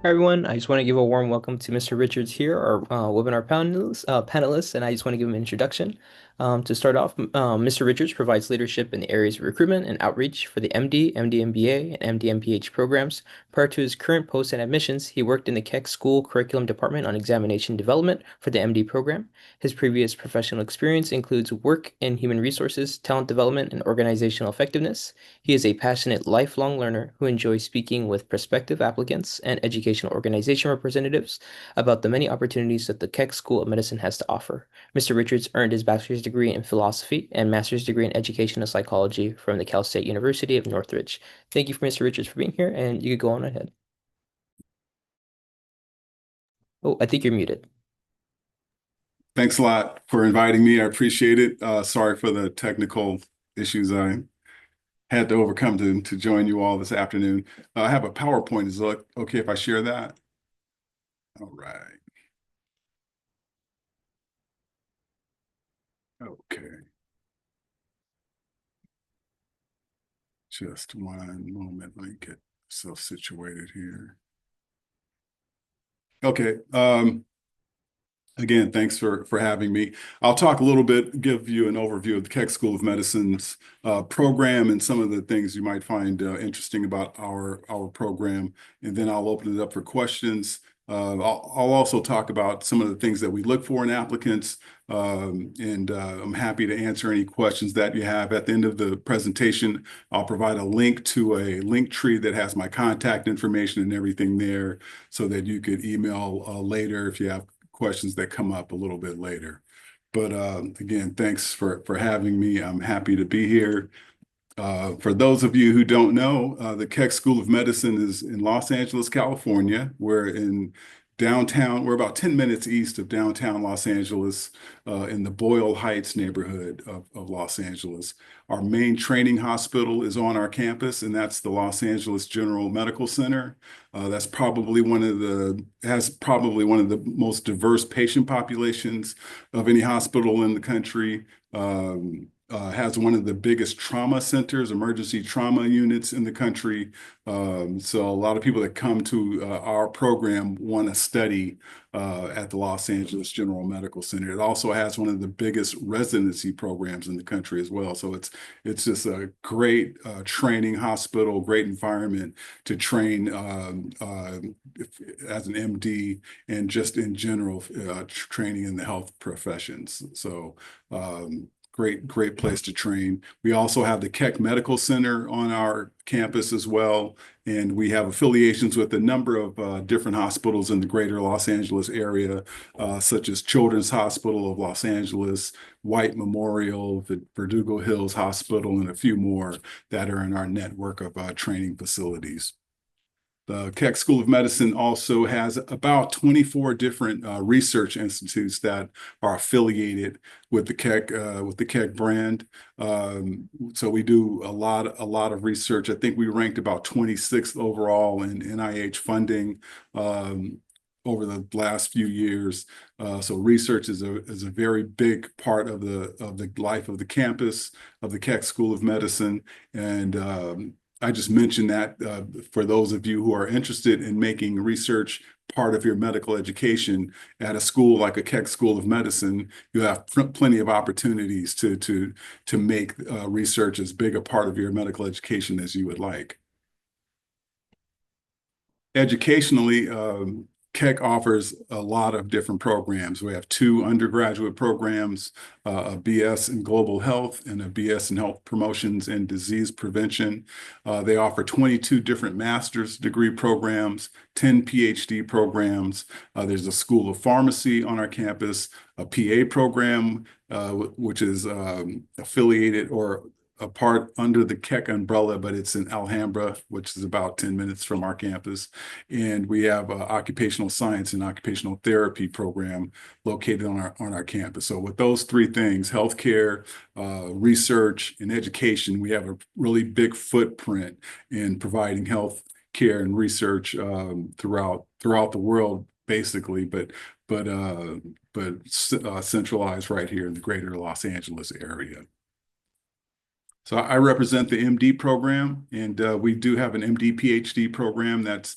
Hi everyone, I just want to give a warm welcome to Mr. Richards here, our webinar panelist, and I just want to give him an introduction. To start off, Mr. Richards provides leadership in the areas of recruitment and outreach for the MD, MD MBA, and MD MPH programs. Prior to his current post and admissions, he worked in the Keck School Curriculum Department on examination development for the MD program. His previous professional experience includes work in human resources, talent development, and organizational effectiveness. He is a passionate lifelong learner who enjoys speaking with prospective applicants and educational organization representatives about the many opportunities that the Keck School of Medicine has to offer. Mr. Richards earned his bachelor's degree in philosophy and master's degree in educational psychology from the Cal State University of Northridge. Thank you, Mr. Richards, for being here, and you could go on ahead. Oh, I think you're muted. Thanks a lot for inviting me. I appreciate it. Sorry for the technical issues I had to overcome to join you all this afternoon. I have a PowerPoint. Is it okay if I share that? All right. Okay. Just one moment. Let me get myself situated here. Okay. Again, thanks for having me. I'll talk a little bit, give you an overview of the Keck School of Medicine's program and some of the things you might find interesting about our program, and then I'll open it up for questions. I'll also talk about some of the things that we look for in applicants, and I'm happy to answer any questions that you have. At the end of the presentation, I'll provide a link to a link tree that has my contact information and everything there so that you could email later if you have questions that come up a little bit later. But again, thanks for having me. I'm happy to be here. For those of you who don't know, the Keck School of Medicine is in Los Angeles, California. We're in downtown. We're about 10 minutes east of downtown Los Angeles, in the Boyle Heights neighborhood of Los Angeles. Our main training hospital is on our campus, and that's the Los Angeles General Medical Center. That's probably has probably one of the most diverse patient populations of any hospital in the country. Has one of the biggest trauma centers, emergency trauma units in the country. So a lot of people that come to our program want to study at the Los Angeles General Medical Center. It also has one of the biggest residency programs in the country as well. So it's just a great training hospital, great environment to train as an MD and just in general training in the health professions. So great place to train. We also have the Keck Medical Center on our campus as well, and we have affiliations with a number of different hospitals in the greater Los Angeles area, such as Children's Hospital of Los Angeles, White Memorial, the Verdugo Hills Hospital, and a few more that are in our network of training facilities. The Keck School of Medicine also has about 24 different research institutes that are affiliated with the Keck brand. So we do a lot of research. I think we ranked about 26th overall in NIH funding over the last few years. So research is a very big part of the life of the campus of the Keck School of Medicine, and I just mentioned that for those of you who are interested in making research part of your medical education at a school like a Keck School of Medicine, you have plenty of opportunities to make research as big a part of your medical education as you would like. Educationally, Keck offers a lot of different programs. We have 2 undergraduate programs, a BS in Global Health and a BS in Health Promotions and Disease Prevention. They offer 22 different master's degree programs, 10 PhD programs. There's a School of Pharmacy on our campus, a PA program, which is affiliated or a part under the Keck umbrella, but it's in Alhambra, which is about 10 minutes from our campus. And we have an occupational science and occupational therapy program located on our campus. So with those 3 things, healthcare, research, and education, we have a really big footprint in providing health care and research throughout the world, basically, but centralized right here in the greater Los Angeles area. So I represent the MD program, and we do have an MD PhD program that's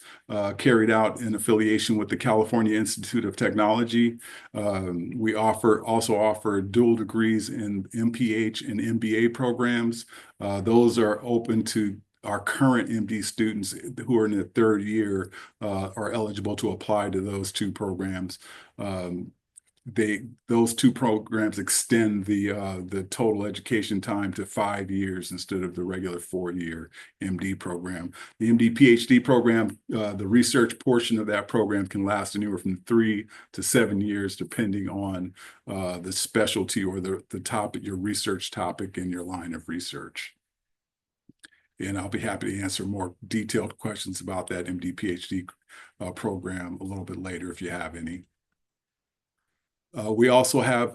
carried out in affiliation with the California Institute of Technology. We also offer dual degrees in MPH and MBA programs. Those are open to our current MD students who are in the third year are eligible to apply to those two programs. Those two programs extend the total education time to 5 years instead of the regular 4-year MD program. The MD PhD program, the research portion of that program can last anywhere from 3 to 7 years, depending on the specialty or the topic, your research topic and your line of research. And I'll be happy to answer more detailed questions about that MD PhD program a little bit later if you have any. We also have,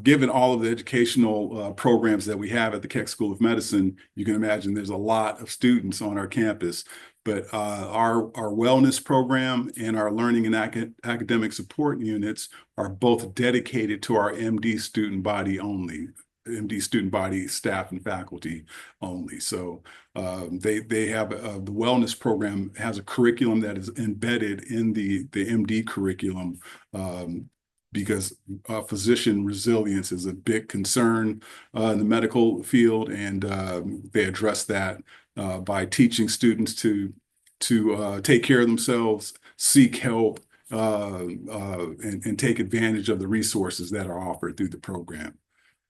given all of the educational programs that we have at the Keck School of Medicine, you can imagine there's a lot of students on our campus. But our wellness program and our learning and academic support units are both dedicated to our MD student body only. MD student body, staff, and faculty only. So they have the wellness program has a curriculum that is embedded in the MD curriculum because physician resilience is a big concern in the medical field, and they address that by teaching students to take care of themselves, seek help, and take advantage of the resources that are offered through the program.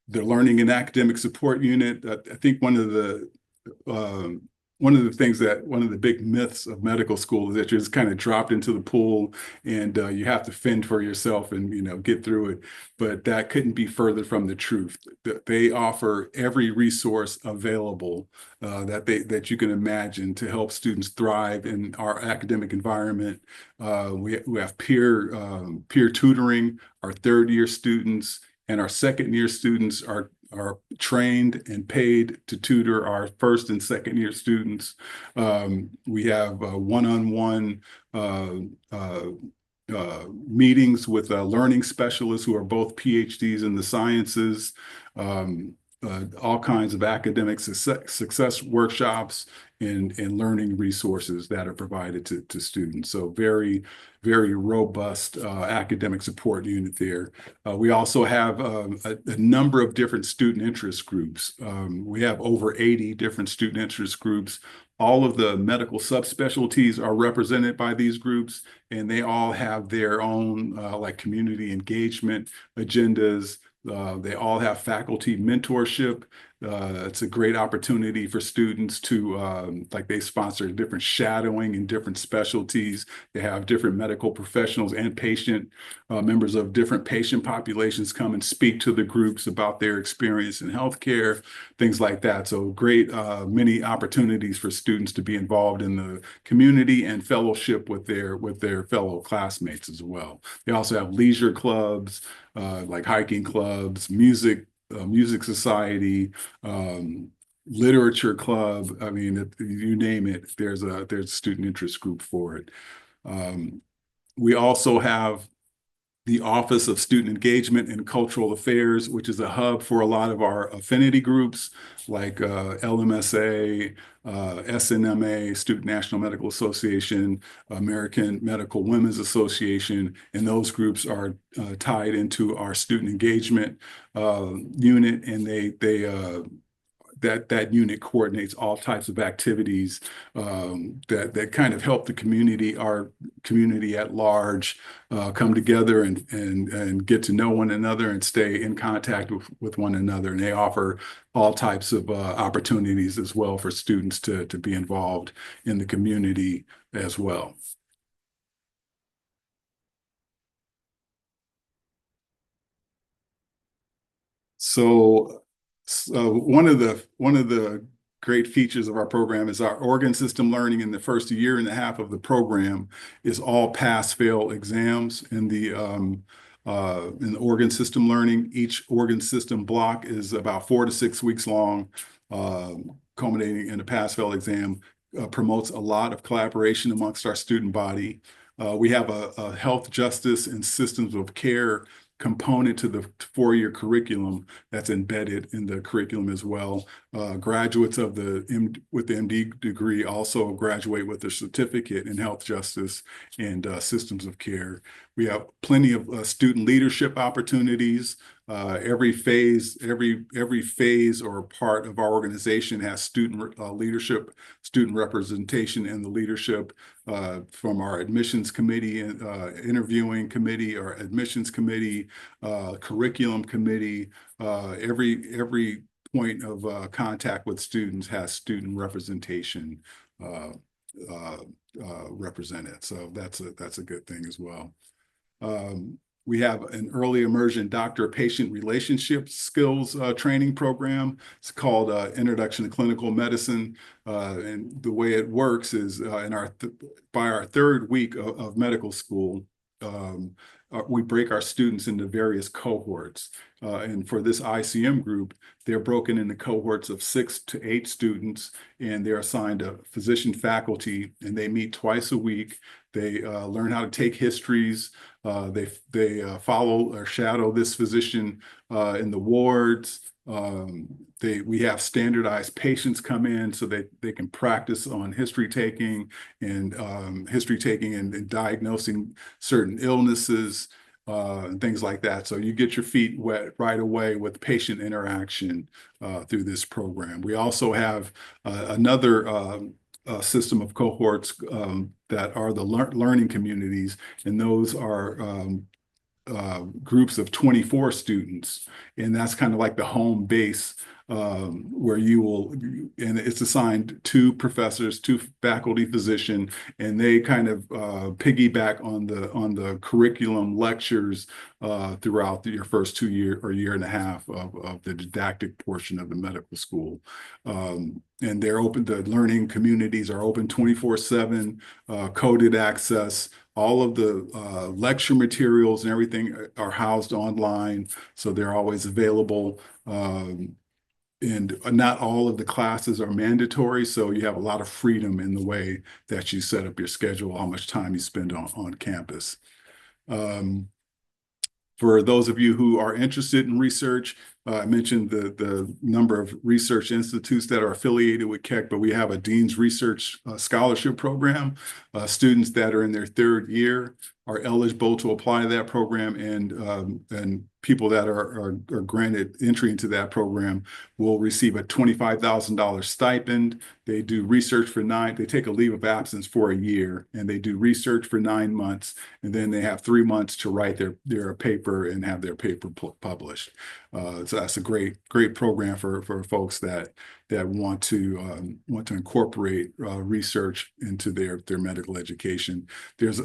The learning and academic support unit, I think one of the big myths of medical school is that you're just kind of dropped into the pool and you have to fend for yourself and get through it. But that couldn't be further from the truth. They offer every resource available that you can imagine to help students thrive in our academic environment. We have peer tutoring. Our third-year students and our second-year students are trained and paid to tutor our first and second-year students. We have one-on-one meetings with learning specialists who are both PhDs in the sciences, all kinds of academic success workshops and learning resources that are provided to students. So very, very robust academic support unit there. We also have a number of different student interest groups. We have over 80 different student interest groups. All of the medical subspecialties are represented by these groups, and they all have their own like community engagement agendas. They all have faculty mentorship. It's a great opportunity for students to, they sponsor different shadowing in different specialties. They have different medical professionals and members of different patient populations come and speak to the groups about their experience in healthcare, things like that. So great, many opportunities for students to be involved in the community and fellowship with their fellow classmates as well. They also have leisure clubs, like hiking clubs, music society, literature club. I mean, you name it, there's a student interest group for it. We also have the Office of Student Engagement and Cultural Affairs, which is a hub for a lot of our affinity groups like LMSA, SNMA, Student National Medical Association, American Medical Women's Association, and those groups are tied into our student engagement unit, and that unit coordinates all types of activities that kind of help the community, our community at large, come together and get to know one another and stay in contact with one another. And they offer all types of opportunities as well for students to be involved in the community as well. So one of the great features of our program is our organ system learning. In the first year and a half of the program is all pass-fail exams in the organ system learning. Each organ system block is about 4 to 6 weeks long, culminating in a pass-fail exam. Promotes a lot of collaboration amongst our student body. We have a health justice and systems of care component to the four-year curriculum that's embedded in the curriculum as well. Graduates of with the MD degree also graduate with a certificate in health justice and systems of care. We have plenty of student leadership opportunities. Every phase or part of our organization has student leadership, student representation in the leadership, from our admissions committee, interviewing committee, our admissions committee, curriculum committee. Every point of contact with students has student representation represented. So that's a good thing as well. We have an early immersion doctor-patient relationship skills training program. It's called Introduction to Clinical Medicine. And the way it works is by our third week of medical school, we break our students into various cohorts. And for this ICM group, they're broken into cohorts of 6 to 8 students, and they're assigned a physician faculty, and they meet twice a week. They learn how to take histories. They follow or shadow this physician in the wards. We have standardized patients come in so they can practice on history taking and diagnosing certain illnesses and things like that. So you get your feet wet right away with patient interaction through this program. We also have another system of cohorts that are the learning communities, and those are groups of 24 students, and that's kind of like the home base where and it's assigned 2 professors, 2 faculty physician, and they kind of piggyback on the curriculum lectures throughout your first 2 year or year and a half of the didactic portion of the medical school. And they're open, the learning communities are open 24/7, coded access. All of the lecture materials and everything are housed online, so they're always available. And not all of the classes are mandatory, so you have a lot of freedom in the way that you set up your schedule, how much time you spend on campus. For those of you who are interested in research, I mentioned the number of research institutes that are affiliated with Keck, but we have a Dean's Research Scholarship Program. Students that are in their 3rd year are eligible to apply to that program, and people that are granted entry into that program will receive a $25,000 stipend. They do research for they take a leave of absence for a year, and they do research for 9 months, and then they have 3 months to write their paper and have their paper published. So that's a great program for folks that want to incorporate research into their medical education. There's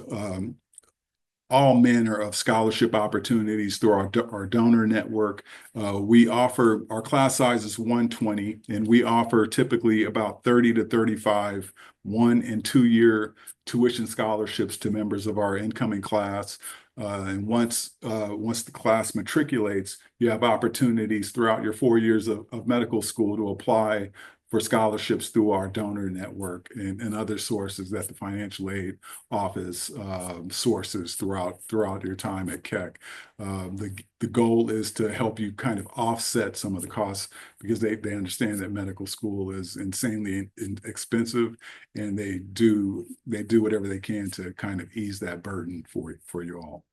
all manner of scholarship opportunities through our donor network. Our class size is 120, and we offer typically about 30 to 35 1- and 2-year tuition scholarships to members of our incoming class. And once the class matriculates, you have opportunities throughout your 4 years of medical school to apply for scholarships through our donor network and other sources that the financial aid office sources throughout your time at Keck. The goal is to help you kind of offset some of the costs, because they understand that medical school is insanely expensive, and they do whatever they can to kind of ease that burden for you all.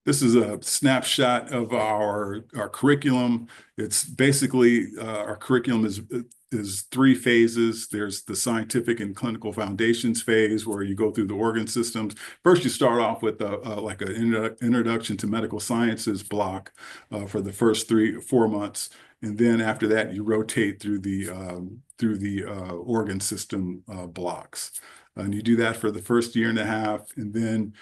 This is a snapshot of our curriculum. It's basically our curriculum is 3 phases. There's the scientific and clinical foundations phase, where you go through the organ systems. First, you start off with like an introduction to medical sciences block for the first 3 or 4 months, and then after that, you rotate through the organ system blocks, and you do that for the first year and a half, and then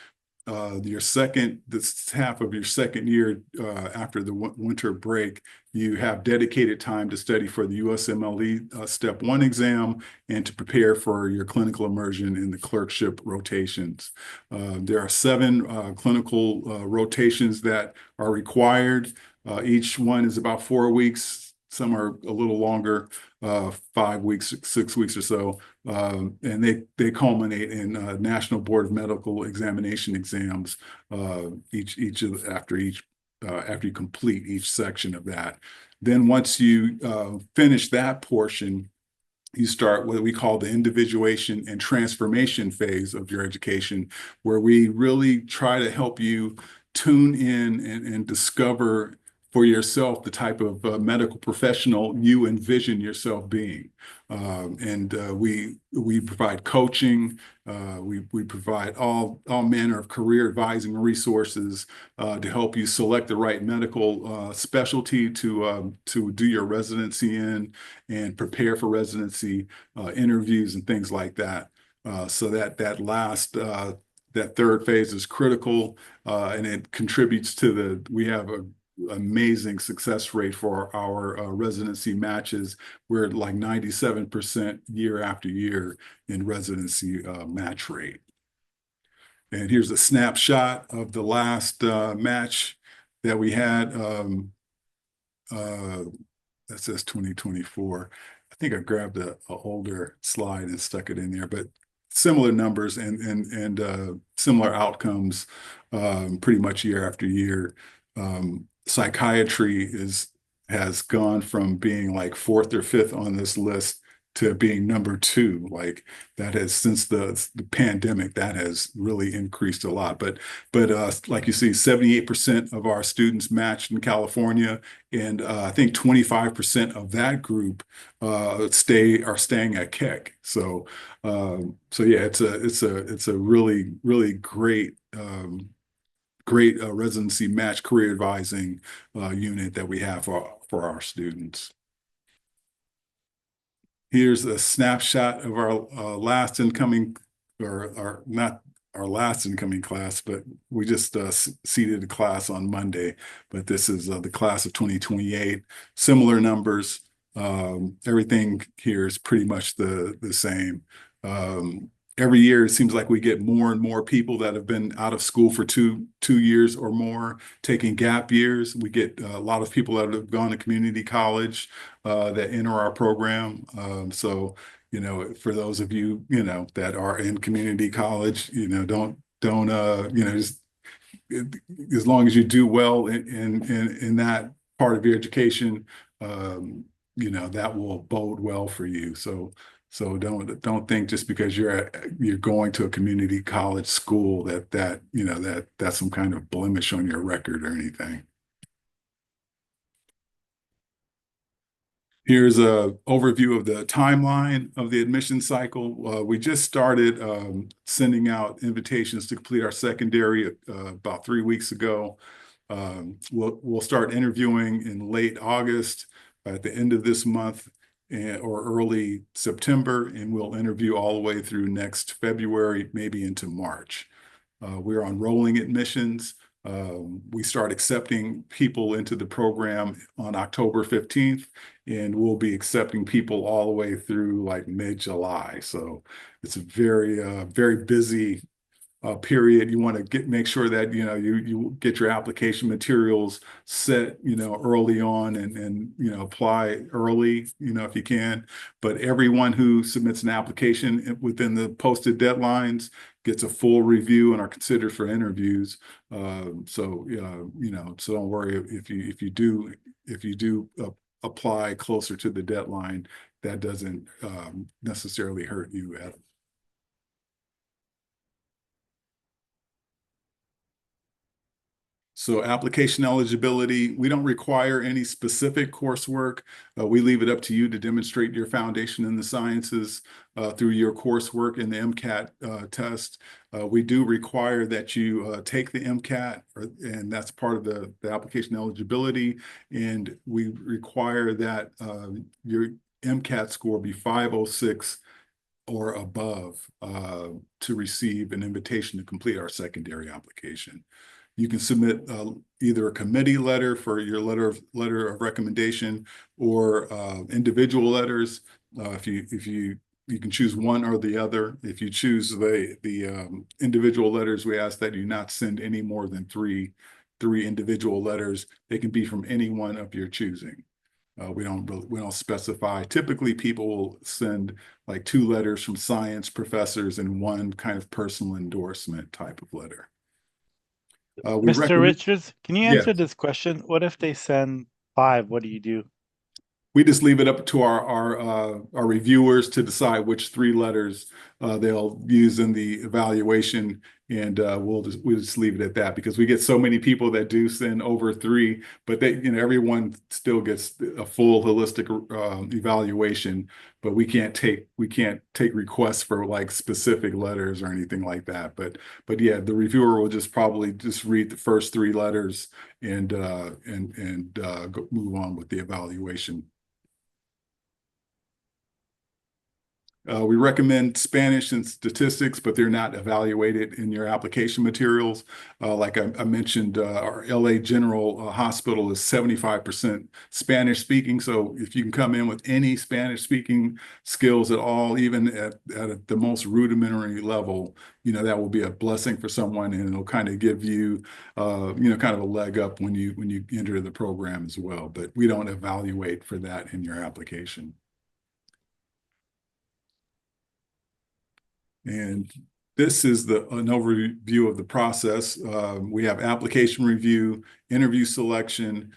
this half of your second year, after the winter break, you have dedicated time to study for the USMLE Step 1 exam and to prepare for your clinical immersion in the clerkship rotations. There are 7 clinical rotations that are required. Each one is about 4 weeks. some are a little longer, 5 weeks, 6 weeks or so, and they culminate in National Board of Medical Examination exams after you complete each section of that. Then once you finish that portion, you start what we call the individuation and transformation phase of your education, where we really try to help you tune in and discover for yourself the type of medical professional you envision yourself being. We provide coaching. We provide all manner of career advising resources to help you select the right medical specialty to do your residency in and prepare for residency interviews and things like that. So that third phase is critical, and it contributes to we have a amazing success rate for our residency matches. We're at like 97% year after year in residency match rate. And here's a snapshot of the last match that we had. That says 2024. I think I grabbed a older slide and stuck it in there, but similar numbers and similar outcomes pretty much year after year. Psychiatry has gone from being like fourth or fifth on this list to being number two. Like that has, since the pandemic, that has really increased a lot. But like you see, 78% of our students matched in California, and I think 25% of that group are staying at Keck. So yeah, it's a really great residency match career advising unit that we have for our students. Here's a snapshot of our last incoming, or not our last incoming class, but we just seated a class on Monday. But this is the class of 2028. Similar numbers. Everything here is pretty much the same. Every year, it seems like we get more and more people that have been out of school for two years or more, taking gap years. We get a lot of people that have gone to community college that enter our program. So, for those of you, that are in community college, don't just as long as you do well in that part of your education, that will bode well for you. So don't think just because you're going to a community college school that's some kind of blemish on your record or anything. Here's a overview of the timeline of the admission cycle. We just started sending out invitations to complete our secondary about 3 weeks ago. We'll start interviewing in late August, at the end of this month, or early September, and we'll interview all the way through next February, maybe into March. We're on rolling admissions. We start accepting people into the program on October 15th, and we'll be accepting people all the way through like mid-July. So it's a very busy period. You want to make sure that you get your application materials set early on and apply early if you can. But everyone who submits an application within the posted deadlines gets a full review and are considered for interviews. So don't worry if you do apply closer to the deadline. That doesn't necessarily hurt you at all. So application eligibility, we don't require any specific coursework. We leave it up to you to demonstrate your foundation in the sciences through your coursework in the MCAT test. We do require that you take the MCAT, and that's part of the application eligibility. And we require that your MCAT score be 506 or above to receive an invitation to complete our secondary application. You can submit either a committee letter for your letter of recommendation, or individual letters. If you can choose one or the other. If you choose the individual letters, we ask that you not send any more than three individual letters. They can be from anyone of your choosing. We don't specify. Typically, people will send like 2 letters from science professors and one kind of personal endorsement type of letter. We Mr. recommend, Richards, can you answer yes. this question? What if they send 5? What do you do? We just leave it up to our reviewers to decide which 3 letters they'll use in the evaluation, and we'll just leave it at that because we get so many people that do send over 3, but everyone still gets a full holistic evaluation, but we can't take requests for like specific letters or anything like that. But yeah, the reviewer will just probably just read the first 3 letters and move on with the evaluation. We recommend Spanish and statistics, but they're not evaluated in your application materials. Like I mentioned, our LA General Hospital is 75% Spanish speaking. So if you can come in with any Spanish speaking skills at all, even at the most rudimentary level, that will be a blessing for someone, and it'll kind of give you, kind of a leg up when you enter the program as well. But we don't evaluate for that in your application. And this is an overview of the process. We have application review, interview selection.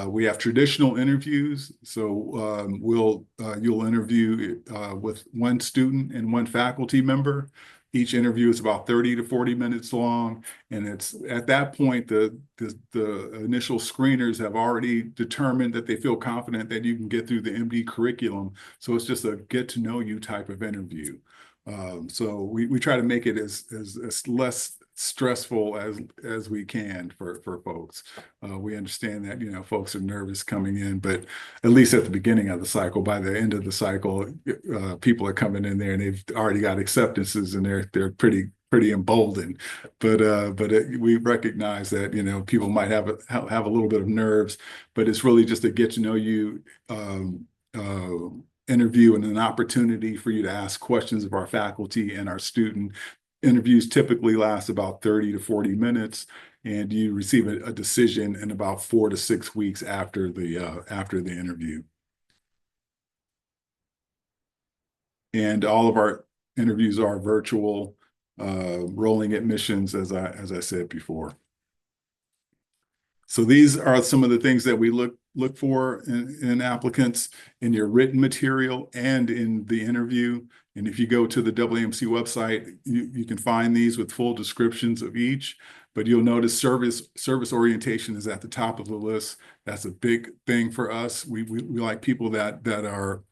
We have traditional interviews. So you'll interview with 1 student and 1 faculty member. Each interview is about 30 to 40 minutes long. And it's at that point, the initial screeners have already determined that they feel confident that you can get through the MD curriculum. So it's just a get to know you type of interview. So we try to make it as less stressful as we can for folks. We understand that folks are nervous coming in, but at least at the beginning of the cycle, by the end of the cycle, people are coming in there and they've already got acceptances and they're pretty emboldened. But we recognize that people might have a little bit of nerves, but it's really just a get to know you interview and an opportunity for you to ask questions of our faculty and our student. Interviews typically last about 30 to 40 minutes, and you receive a decision in about 4 to 6 weeks after the interview. And all of our interviews are virtual, rolling admissions, as I said before. So these are some of the things that we look for in applicants in your written material and in the interview. And if you go to the WMC website, you can find these with full descriptions of each. But you'll notice service orientation is at the top of the list. That's a big thing for us. We like people that are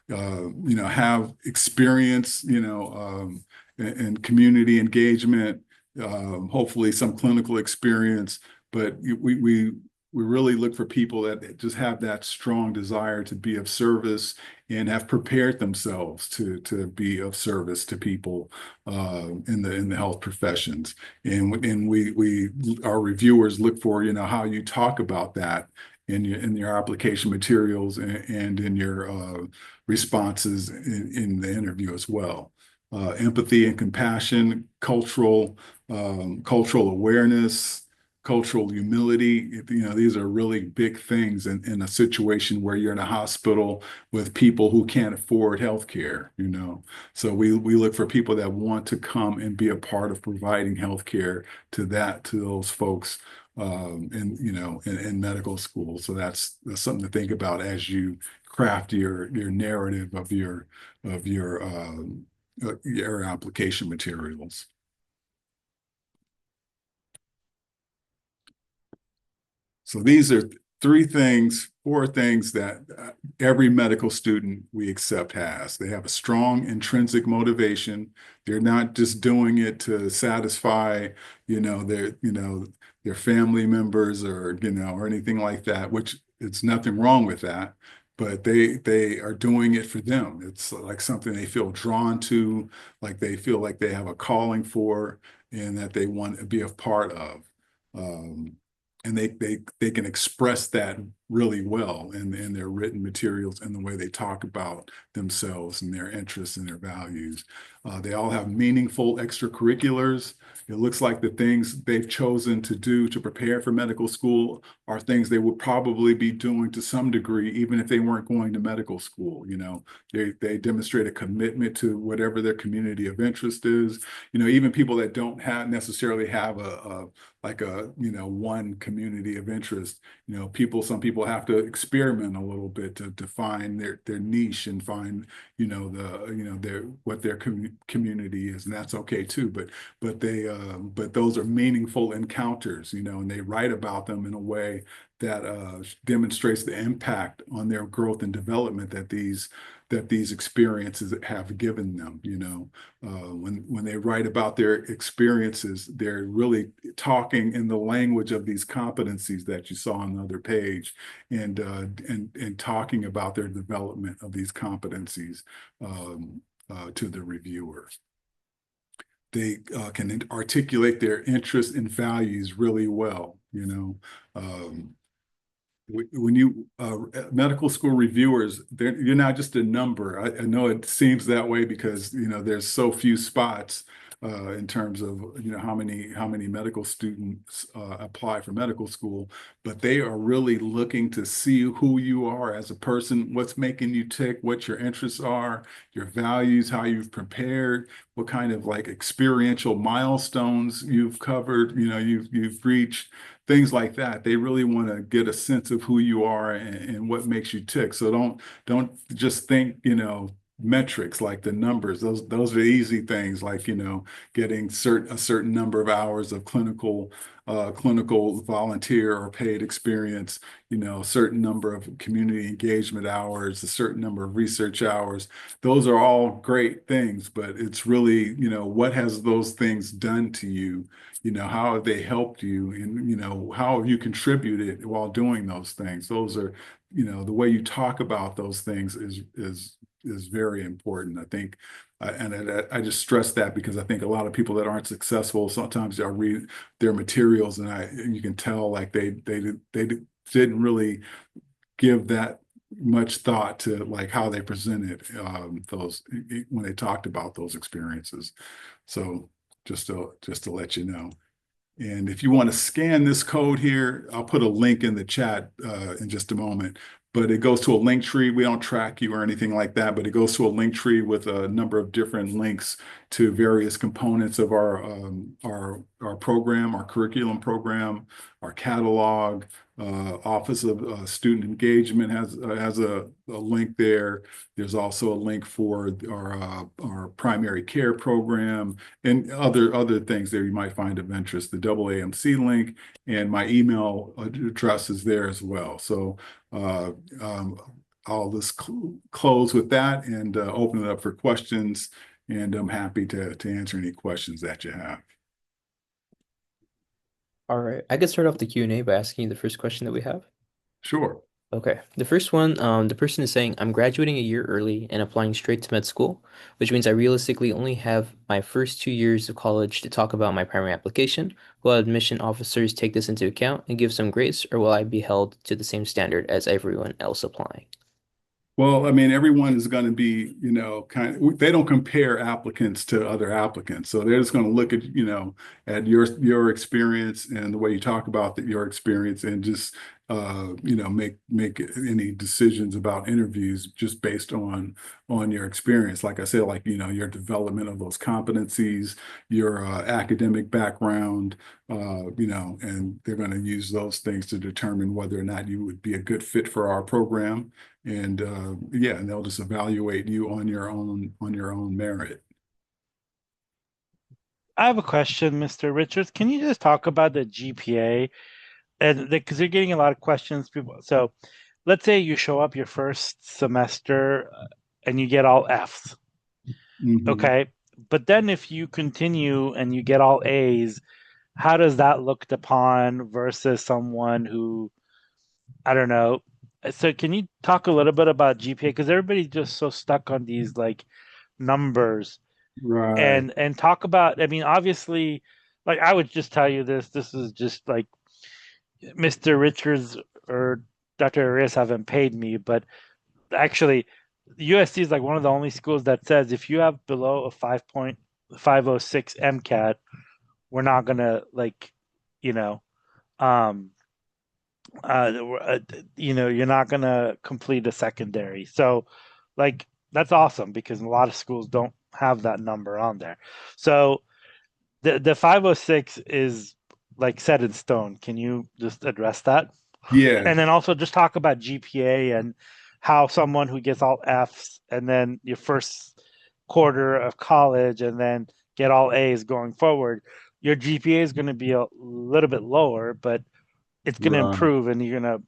have experience, in community engagement, hopefully some clinical experience. But we really look for people that just have that strong desire to be of service and have prepared themselves to be of service to people in the health professions. And our reviewers look for how you talk about that in your application materials and in your responses in the interview as well. Empathy and compassion, cultural awareness, cultural humility. These are really big things in a situation where you're in a hospital with people who can't afford healthcare. So we look for people that want to come and be a part of providing healthcare to those folks in medical school. So that's something to think about as you craft your narrative of your application materials. So these are 4 things that every medical student we accept has. They have a strong intrinsic motivation. They're not just doing it to satisfy, their family members or anything like that, which it's nothing wrong with that. But they are doing it for them. It's like something they feel drawn to, like they feel like they have a calling for, and that they want to be a part of. And they can express that really well in their written materials and the way they talk about themselves and their interests and their values. They all have meaningful extracurriculars. It looks like the things they've chosen to do to prepare for medical school are things they would probably be doing to some degree, even if they weren't going to medical school. They demonstrate a commitment to whatever their community of interest is. Even people that don't necessarily have like a one community of interest. Some people have to experiment a little bit to find their niche and find their what their community is, and that's okay too. But those are meaningful encounters, and they write about them in a way that demonstrates the impact on their growth and development that these experiences have given them. When they write about their experiences, they're really talking in the language of these competencies that you saw on the other page, and talking about their development of these competencies to the reviewer. They can articulate their interests and values really well. When you medical school reviewers, you're not just a number. I know it seems that way because there's so few spots in terms of how many medical students apply for medical school, but they are really looking to see who you are as a person, what's making you tick, what your interests are, your values, how you've prepared, what kind of like experiential milestones you've covered, you've reached, things like that. They really want to get a sense of who you are and what makes you tick. So don't just think, metrics like the numbers. Those are easy things like, getting a certain number of hours of clinical volunteer or paid experience, a certain number of community engagement hours, a certain number of research hours. Those are all great things, but it's really, what has those things done to you? How have they helped you? And, how have you contributed while doing those things? Those are, the way you talk about those things is very important, I think. And I just stress that because I think a lot of people that aren't successful, sometimes I read their materials and you can tell like they didn't really give that much thought to like how they presented those when they talked about those experiences. So just to let you know. And if you want to scan this code here, I'll put a link in the chat in just a moment. But it goes to a link tree. We don't track you or anything like that, but it goes to a link tree with a number of different links to various components of our program, our curriculum program, our catalog. Office of Student Engagement has a link there. There's also a link for our primary care program and other things there you might find of interest. The AAMC link and my email address is there as well. So I'll just close with that and open it up for questions. And I'm happy to answer any questions that you have. All right. I could start off the Q&A by asking you the first question that we have. Sure. Okay. The first one, the person is saying, I'm graduating a year early and applying straight to med school, which means I realistically only have my first 2 years of college to talk about my primary application. Will admission officers take this into account and give some grace, or will I be held to the same standard as everyone else applying? Well, I mean, everyone is going to be, they don't compare applicants to other applicants. So they're just going to look at your experience and the way you talk about your experience and just, make any decisions about interviews just based on your experience. Like I said, like, your development of those competencies, your academic background, and they're going to use those things to determine whether or not you would be a good fit for our program. And and they'll just evaluate you on your own merit. I have a question, Mr. Richards. Can you just talk about the GPA? And because you're getting a lot of questions, people. So let's say you show up your first semester and you get all Fs. Mm-hmm. Okay. But then if you continue and you get all A's, how does that looked upon versus someone who, I don't know. So can you talk a little bit about GPA? Because everybody's just so stuck on these like numbers Right. and talk about, I mean, obviously, like I would just tell you this is just like Mr. Richards or Dr. Arias haven't paid me, but actually, USC is like one of the only schools that says if you have below a 5.506 MCAT, we're not gonna like, you know, um, uh, you're not gonna complete a secondary. So, like, that's awesome because a lot of schools don't have that number on there. So the 506 is like set in stone. Can you just address that? Yeah. And then also just talk about GPA and how someone who gets all Fs and then your first quarter of college and then get all A's going forward, your GPA is going to be a little bit lower, but it's going to Right. improve and you're going to,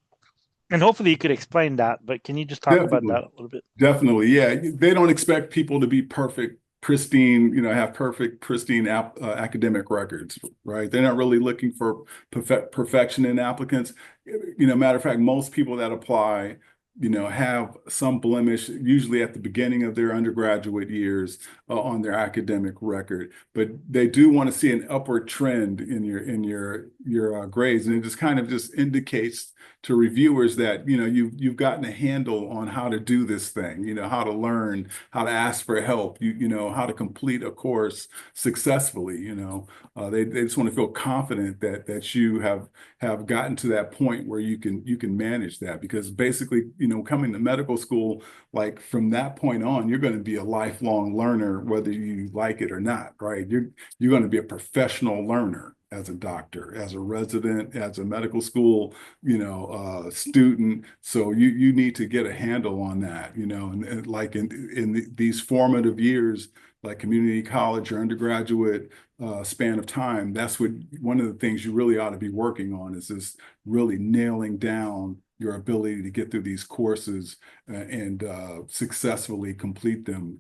and hopefully you could explain that, but can you just talk about Definitely. that a little bit? Definitely. Yeah. They don't expect people to be perfect, pristine, have perfect, pristine academic records, right? They're not really looking for perfection in applicants. Matter of fact, most people that apply, have some blemish, usually at the beginning of their undergraduate years on their academic record. But they do want to see an upward trend in your grades, and it just indicates to reviewers that you've gotten a handle on how to do this thing, how to learn, how to ask for help, how to complete a course successfully. They just want to feel confident that you have gotten to that point where you can manage that, because basically, coming to medical school, like from that point on, you're going to be a lifelong learner, whether you like it or not, right? You're going to be a professional learner as a doctor, as a resident, as a medical school, student. So you need to get a handle on that, and like in these formative years, like community college or undergraduate span of time, that's one of the things you really ought to be working on, is this really nailing down your ability to get through these courses and successfully complete them,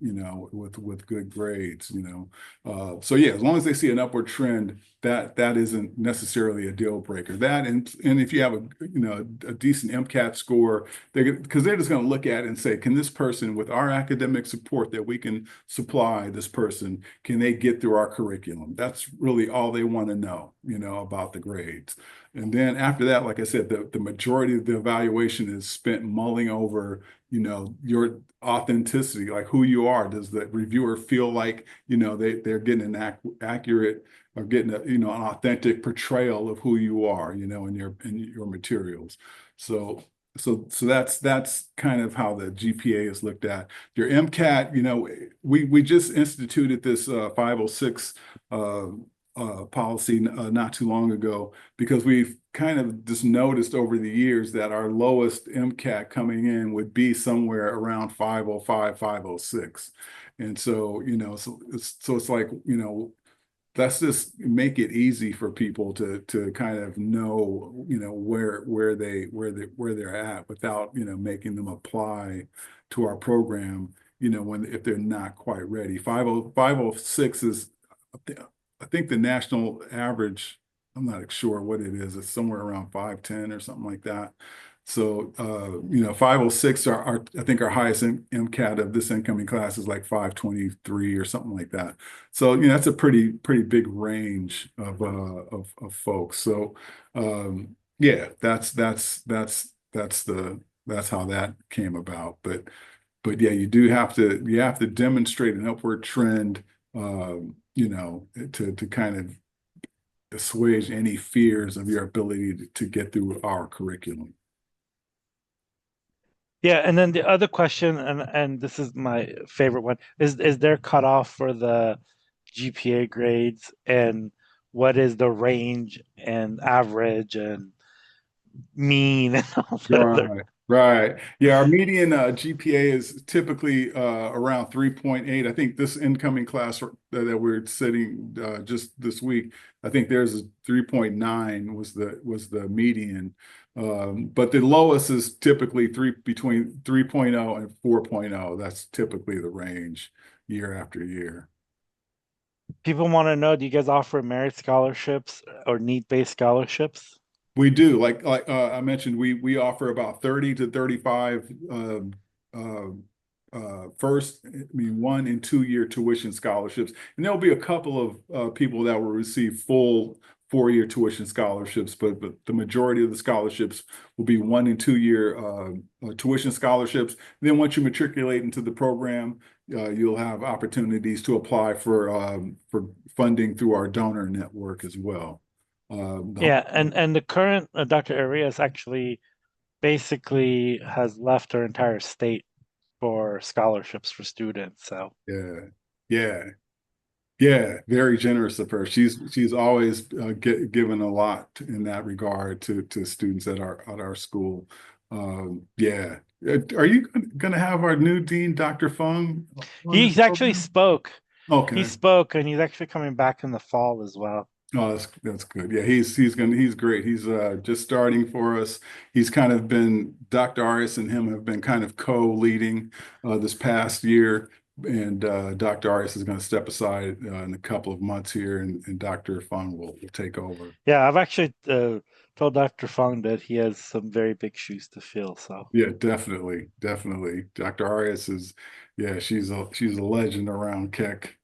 with good grades, So yeah, as long as they see an upward trend, that isn't necessarily a deal breaker. That and if you have a decent MCAT score, because they're just going to look at it and say, can this person, with our academic support that we can supply this person, can they get through our curriculum? That's really all they want to know, about the grades. And then after that, like I said, the majority of the evaluation is spent mulling over, your authenticity, like who you are. Does the reviewer feel like, they're getting an accurate or getting an authentic portrayal of who you are, in your materials. So that's kind of how the GPA is looked at. Your MCAT, we just instituted this 506 policy not too long ago, because we've kind of just noticed over the years that our lowest MCAT coming in would be somewhere around 505, 506. And so, it's like, let's just make it easy for people to kind of know, where they're at, without, making them apply to our program, if they're not quite ready. 506 is, I think the national average, I'm not sure what it is. It's somewhere around 510 or something like that. So, 506 I think our highest MCAT of this incoming class is like 523 or something like that. So, that's a pretty big range of folks. So, yeah, that's how that came about. But yeah, you have to demonstrate an upward trend, to kind of assuage any fears of your ability to get through our curriculum. Yeah, and then the other question, and this is my favorite one, is there cutoff for the GPA grades, and what is the range and average and mean and all the other? Right, right. Yeah, our median GPA is typically around 3.8. I think this incoming class that we're sitting just this week, I think there's a 3.9 was the median. But the lowest is typically between 3.0 and 4.0. That's typically the range year after year. People want to know, do you guys offer merit scholarships or need-based scholarships? We do, like I mentioned, we offer about 30 to 35 uh, first, 1 and 2 year tuition scholarships, and there'll be a couple of people that will receive 4-year tuition scholarships, but the majority of the scholarships will be 1 and 2 year tuition scholarships. Then once you matriculate into the program, you'll have opportunities to apply for funding through our donor network as well. Yeah, and the current Dr. Arias actually basically has left her entire state for scholarships for students. So yeah, yeah. Yeah, very generous of her. She's always given a lot in that regard to students at our school. Yeah. Are you going to have our new dean, Dr. Fung, on this he's actually program? spoke. He Okay. spoke, and he's actually coming back in the fall as well. Oh, that's good. Yeah, he's great. He's just starting for us. He's kind of been Dr. Arias and him have been kind of co-leading this past year, and Dr. Arias is going to step aside in a couple of months here, and Dr. Fung will take over. Yeah, I've actually told Dr. Fung that he has some very big shoes to fill. So Yeah, definitely, definitely. Dr. Arias is, yeah, she's a legend around Keck,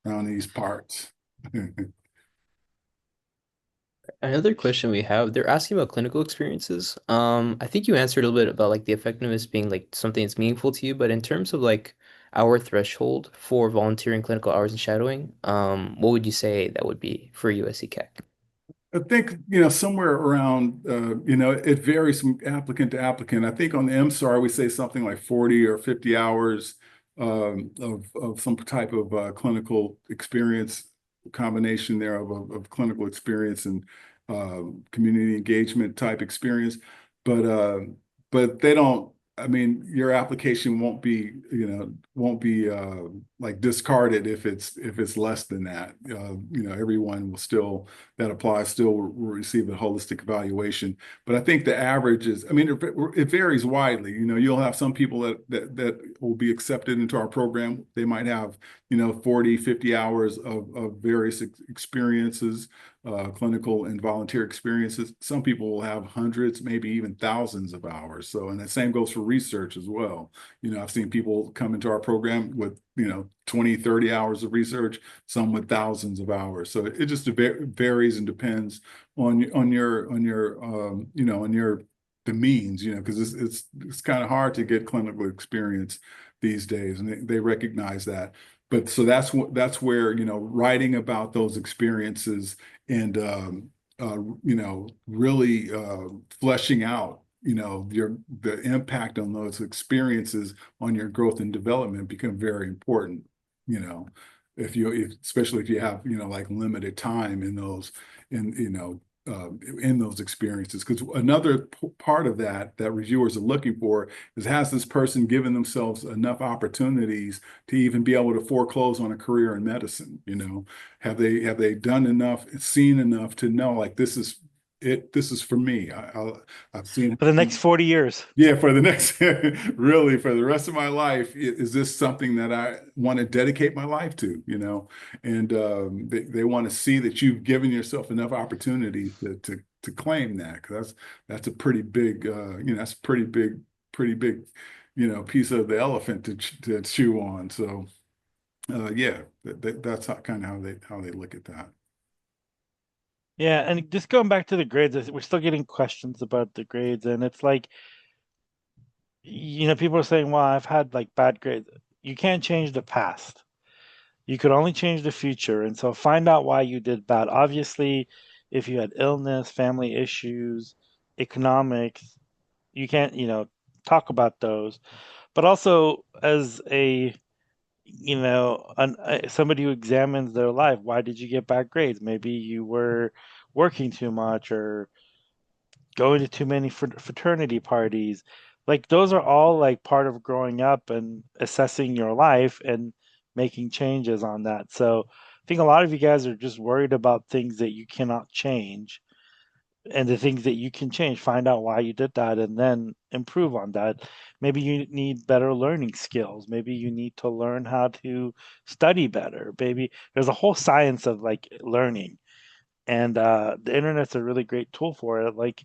around these parts. Another question we have, they're asking about clinical experiences. I think you answered a little bit about like the effectiveness being like something that's meaningful to you, but in terms of like our threshold for volunteering clinical hours and shadowing, what would you say that would be for USC Keck? I think, somewhere around, it varies from applicant to applicant. I think on the MSAR, we say something like 40 or 50 hours of some type of clinical experience, combination there of clinical experience and community engagement type experience. But but they don't, I mean, your application won't be like discarded if it's less than that. Everyone will still that applies still will receive a holistic evaluation. But I think the average is, I mean, it varies widely. You'll have some people that will be accepted into our program. They might have 40, 50 hours of various experiences, clinical and volunteer experiences. Some people will have hundreds, maybe even thousands of hours. So, and the same goes for research as well. I've seen people come into our program with 20, 30 hours of research, some with thousands of hours. So it just varies and depends on your the means, because it's kind of hard to get clinical experience these days, and they recognize that. But so that's where writing about those experiences and really fleshing out the impact on those experiences on your growth and development become very important. You know, especially if you have like limited time in those in those experiences, because another part of that reviewers are looking for is, has this person given themselves enough opportunities to even be able to foreclose on a career in medicine? Have they done enough, seen enough to know, like, this is it, this is for me. I've seen. for the next 40 years. Yeah, for the next, really, for the rest of my life, is this something that I want to dedicate my life to, And they want to see that you've given yourself enough opportunity to claim that, because that's a pretty big, that's a pretty big, piece of the elephant to chew on. So, yeah, that's kind of how they look at that. Yeah, and just going back to the grades, we're still getting questions about the grades, and it's like, people are saying, well, I've had like bad grades. You can't change the past. You could only change the future. And so find out why you did bad. Obviously, if you had illness, family issues, economics, you can't, talk about those. But also as somebody who examines their life, why did you get bad grades? Maybe you were working too much or going to too many fraternity parties. Like those are all like part of growing up and assessing your life and making changes on that. So I think a lot of you guys are just worried about things that you cannot change, and the things that you can change, find out why you did that and then improve on that. Maybe you need better learning skills. Maybe you need to learn how to study better. Maybe there's a whole science of like learning, and the internet's a really great tool for it. Like,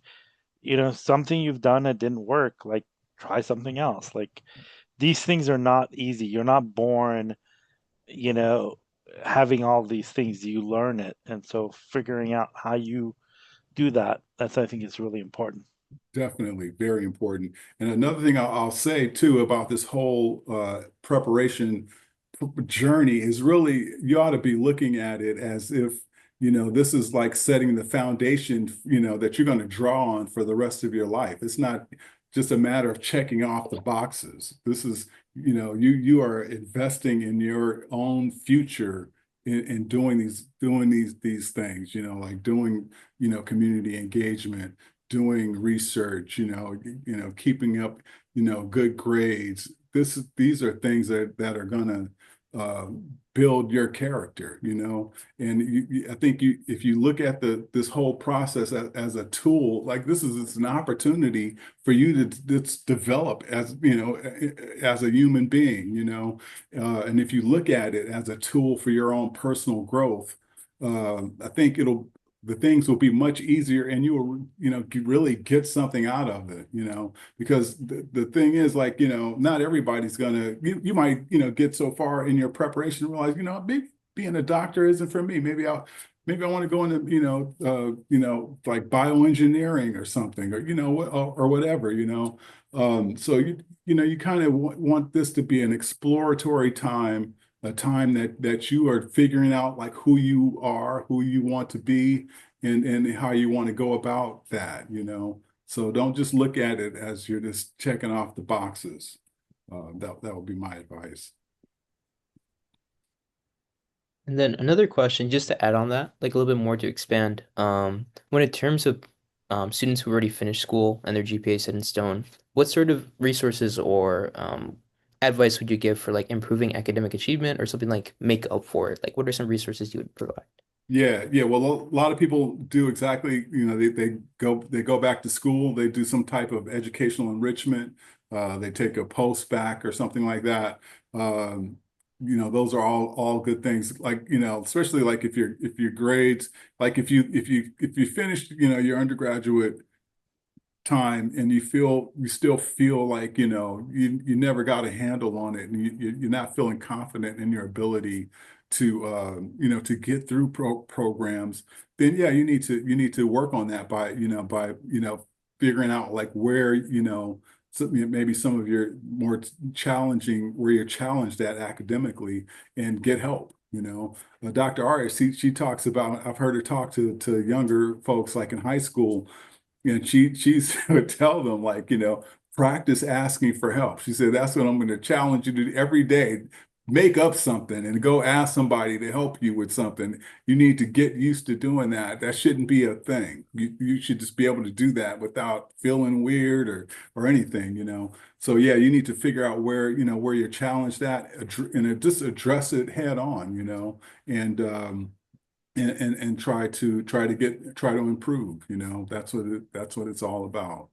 something you've done that didn't work, like try something else. Like these things are not easy. You're not born, you know, having all these things, you learn it. And so figuring out how you do that, that's, I think, is really important. Definitely very important. And another thing I'll say too about this whole preparation journey is really, you ought to be looking at it as if, this is like setting the foundation, that you're going to draw on for the rest of your life. It's not just a matter of checking off the boxes. This is, you are investing in your own future in doing these things, like doing, community engagement, doing research, keeping up, good grades. These are things that are gonna build your character, and I think if you look at this whole process as a tool, like it's an opportunity for you to develop as, as a human being, and if you look at it as a tool for your own personal growth, I think the things will be much easier, and you will, really get something out of it, because the thing is, like, not everybody's gonna, you might, get so far in your preparation, realize, maybe being a doctor isn't for me. Maybe I want to go into, like bioengineering or something, or, or whatever, so you kind of want this to be an exploratory time, a time that you are figuring out like who you are, who you want to be, and how you want to go about that, So don't just look at it as you're just checking off the boxes. That would be my advice. And then another question, just to add on that, like a little bit more to expand. When in terms of students who already finished school and their GPA set in stone, what sort of resources or advice would you give for like improving academic achievement or something like make up for it? Like, what are some resources you would provide? Yeah, yeah. Well, a lot of people do exactly, they go back to school, they do some type of educational enrichment, they take a post-bacc or something like that. Um, those are all good things. Like, especially like if your grades, like if you finished, your undergraduate time and you still feel like, you never got a handle on it, and you're not feeling confident in your ability to, to get through programs, then yeah, you need to work on that by figuring out like where, maybe some of your more challenging, where you're challenged at academically, and get help. Dr. Arias, she talks about, I've heard her talk to younger folks like in high school, and she's would tell them, like, practice asking for help. She said, that's what I'm going to challenge you to do every day. Make up something and go ask somebody to help you with something. You need to get used to doing that. That shouldn't be a thing. You should just be able to do that without feeling weird or anything, So yeah, you need to figure out where you're challenged at, and just address it head on, and try to improve. That's what it's all about.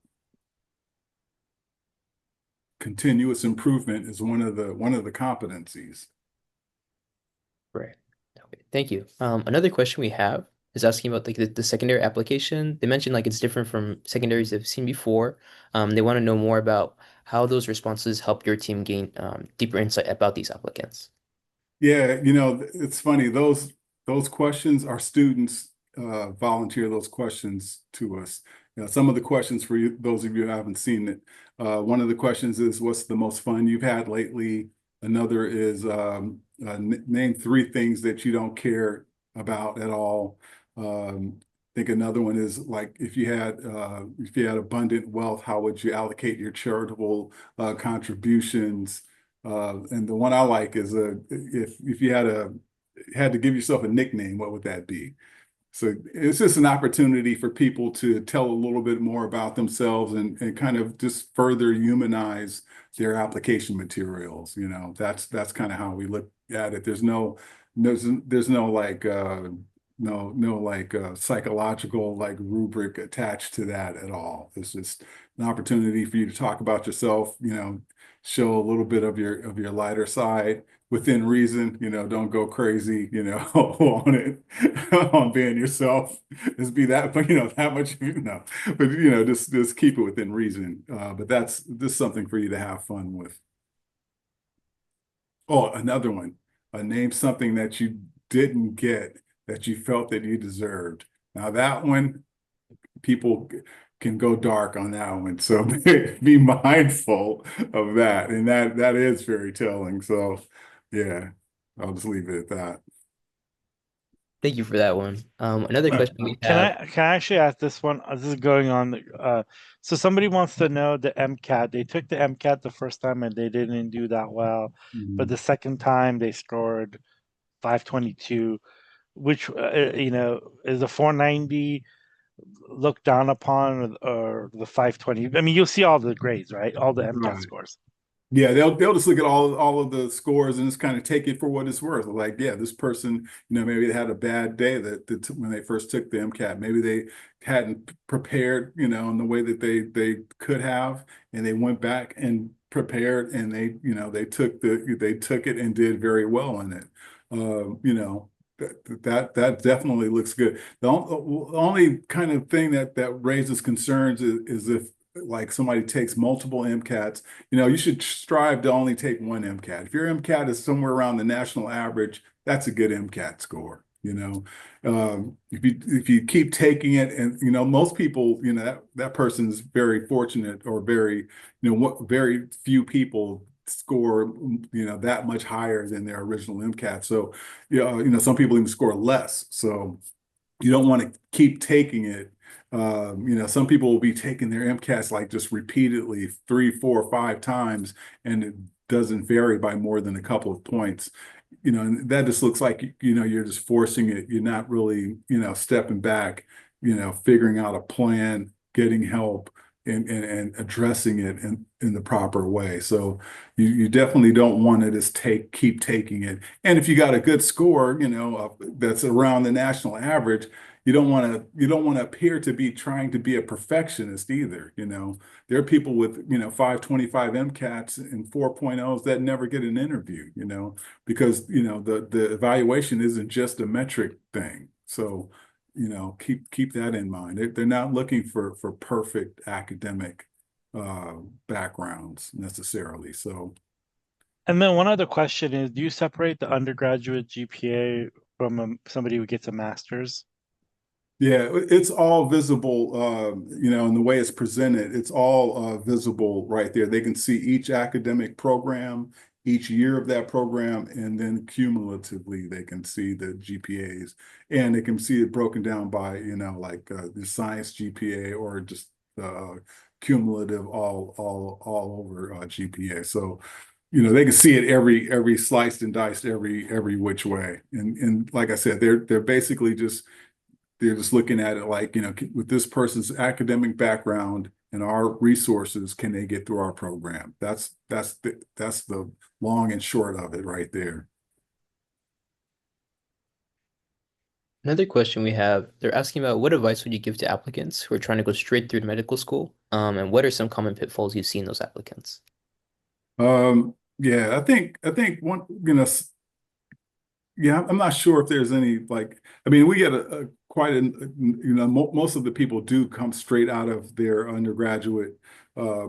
Continuous improvement is one of the competencies. Right. Okay, thank you. Another question we have is asking about like the secondary application. They mentioned like it's different from secondaries they've seen before. They want to know more about how those responses help your team gain deeper insight about these applicants. Yeah, it's funny. Those questions, our students volunteer those questions to us. Some of the questions for you, those of you who haven't seen it, one of the questions is, what's the most fun you've had lately? Another is, name 3 things that you don't care about at all. I think another one is like, if you had abundant wealth, how would you allocate your charitable contributions? And the one I like is, if you had to give yourself a nickname, what would that be? So it's just an opportunity for people to tell a little bit more about themselves, and kind of just further humanize their application materials. That's kind of how we look at it. There's no like, no like psychological like rubric attached to that at all. It's just an opportunity for you to talk about yourself, show a little bit of your lighter side within reason. Don't go crazy, on it, on being yourself. Just be that, but that much, but just keep it within reason. But that's just something for you to have fun with. Oh, another one. Name something that you didn't get that you felt that you deserved? Now that one, people can go dark on that one. So be mindful of that. And that is very telling. So yeah, I'll just leave it at that. Thank you for that one. Another question we Can have. I actually ask this one? This is going on. So somebody wants to know the MCAT. They took the MCAT the first time and they didn't do that well, but the second time they scored 522, which is a 490 looked down upon or the 520. I mean, you'll see all the grades, right? All the MCAT Right. scores. Yeah, they'll just look at all of the scores and just kind of take it for what it's worth. Like, yeah, this person, maybe they had a bad day that when they first took the MCAT, maybe they hadn't prepared, in the way that they could have, and they went back and prepared, and they took it and did very well in it. That definitely looks good. The only kind of thing that raises concerns is if like somebody takes multiple MCATs. You should strive to only take one MCAT. If your MCAT is somewhere around the national average, that's a good MCAT score. If you keep taking it, and most people, that person is very fortunate, or very, very few people score, that much higher than their original MCAT. So, some people even score less. So you don't want to keep taking it. Some people will be taking their MCATs like just repeatedly 3, 4, 5 times, and it doesn't vary by more than a couple of points. And that just looks like, you're just forcing it. You're not really, stepping back, figuring out a plan, getting help, and addressing it in the proper way. So you definitely don't want to just keep taking it. And if you got a good score, that's around the national average, you don't want to appear to be trying to be a perfectionist either. There are people with 525 MCATs and 4.0s that never get an interview, because the evaluation isn't just a metric thing. So keep that in mind. They're not looking for perfect academic backgrounds necessarily. So And then one other question is, do you separate the undergraduate GPA from somebody who gets a master's? yeah, it's all visible, in the way it's presented. It's all visible right there. They can see each academic program, each year of that program, and then cumulatively they can see the GPAs, and they can see it broken down by, like the science GPA, or just cumulative all over GPA. So, they can see it every sliced and diced every which way. And like I said, they're basically they're just looking at it like, with this person's academic background and our resources, can they get through our program? That's the long and short of it right there. Another question we have, they're asking about what advice would you give to applicants who are trying to go straight through to medical school? And what are some common pitfalls you see in those applicants? Yeah, I think one, yeah, I'm not sure if there's any, like, I mean, we get a quite a, most of the people do come straight out of their undergraduate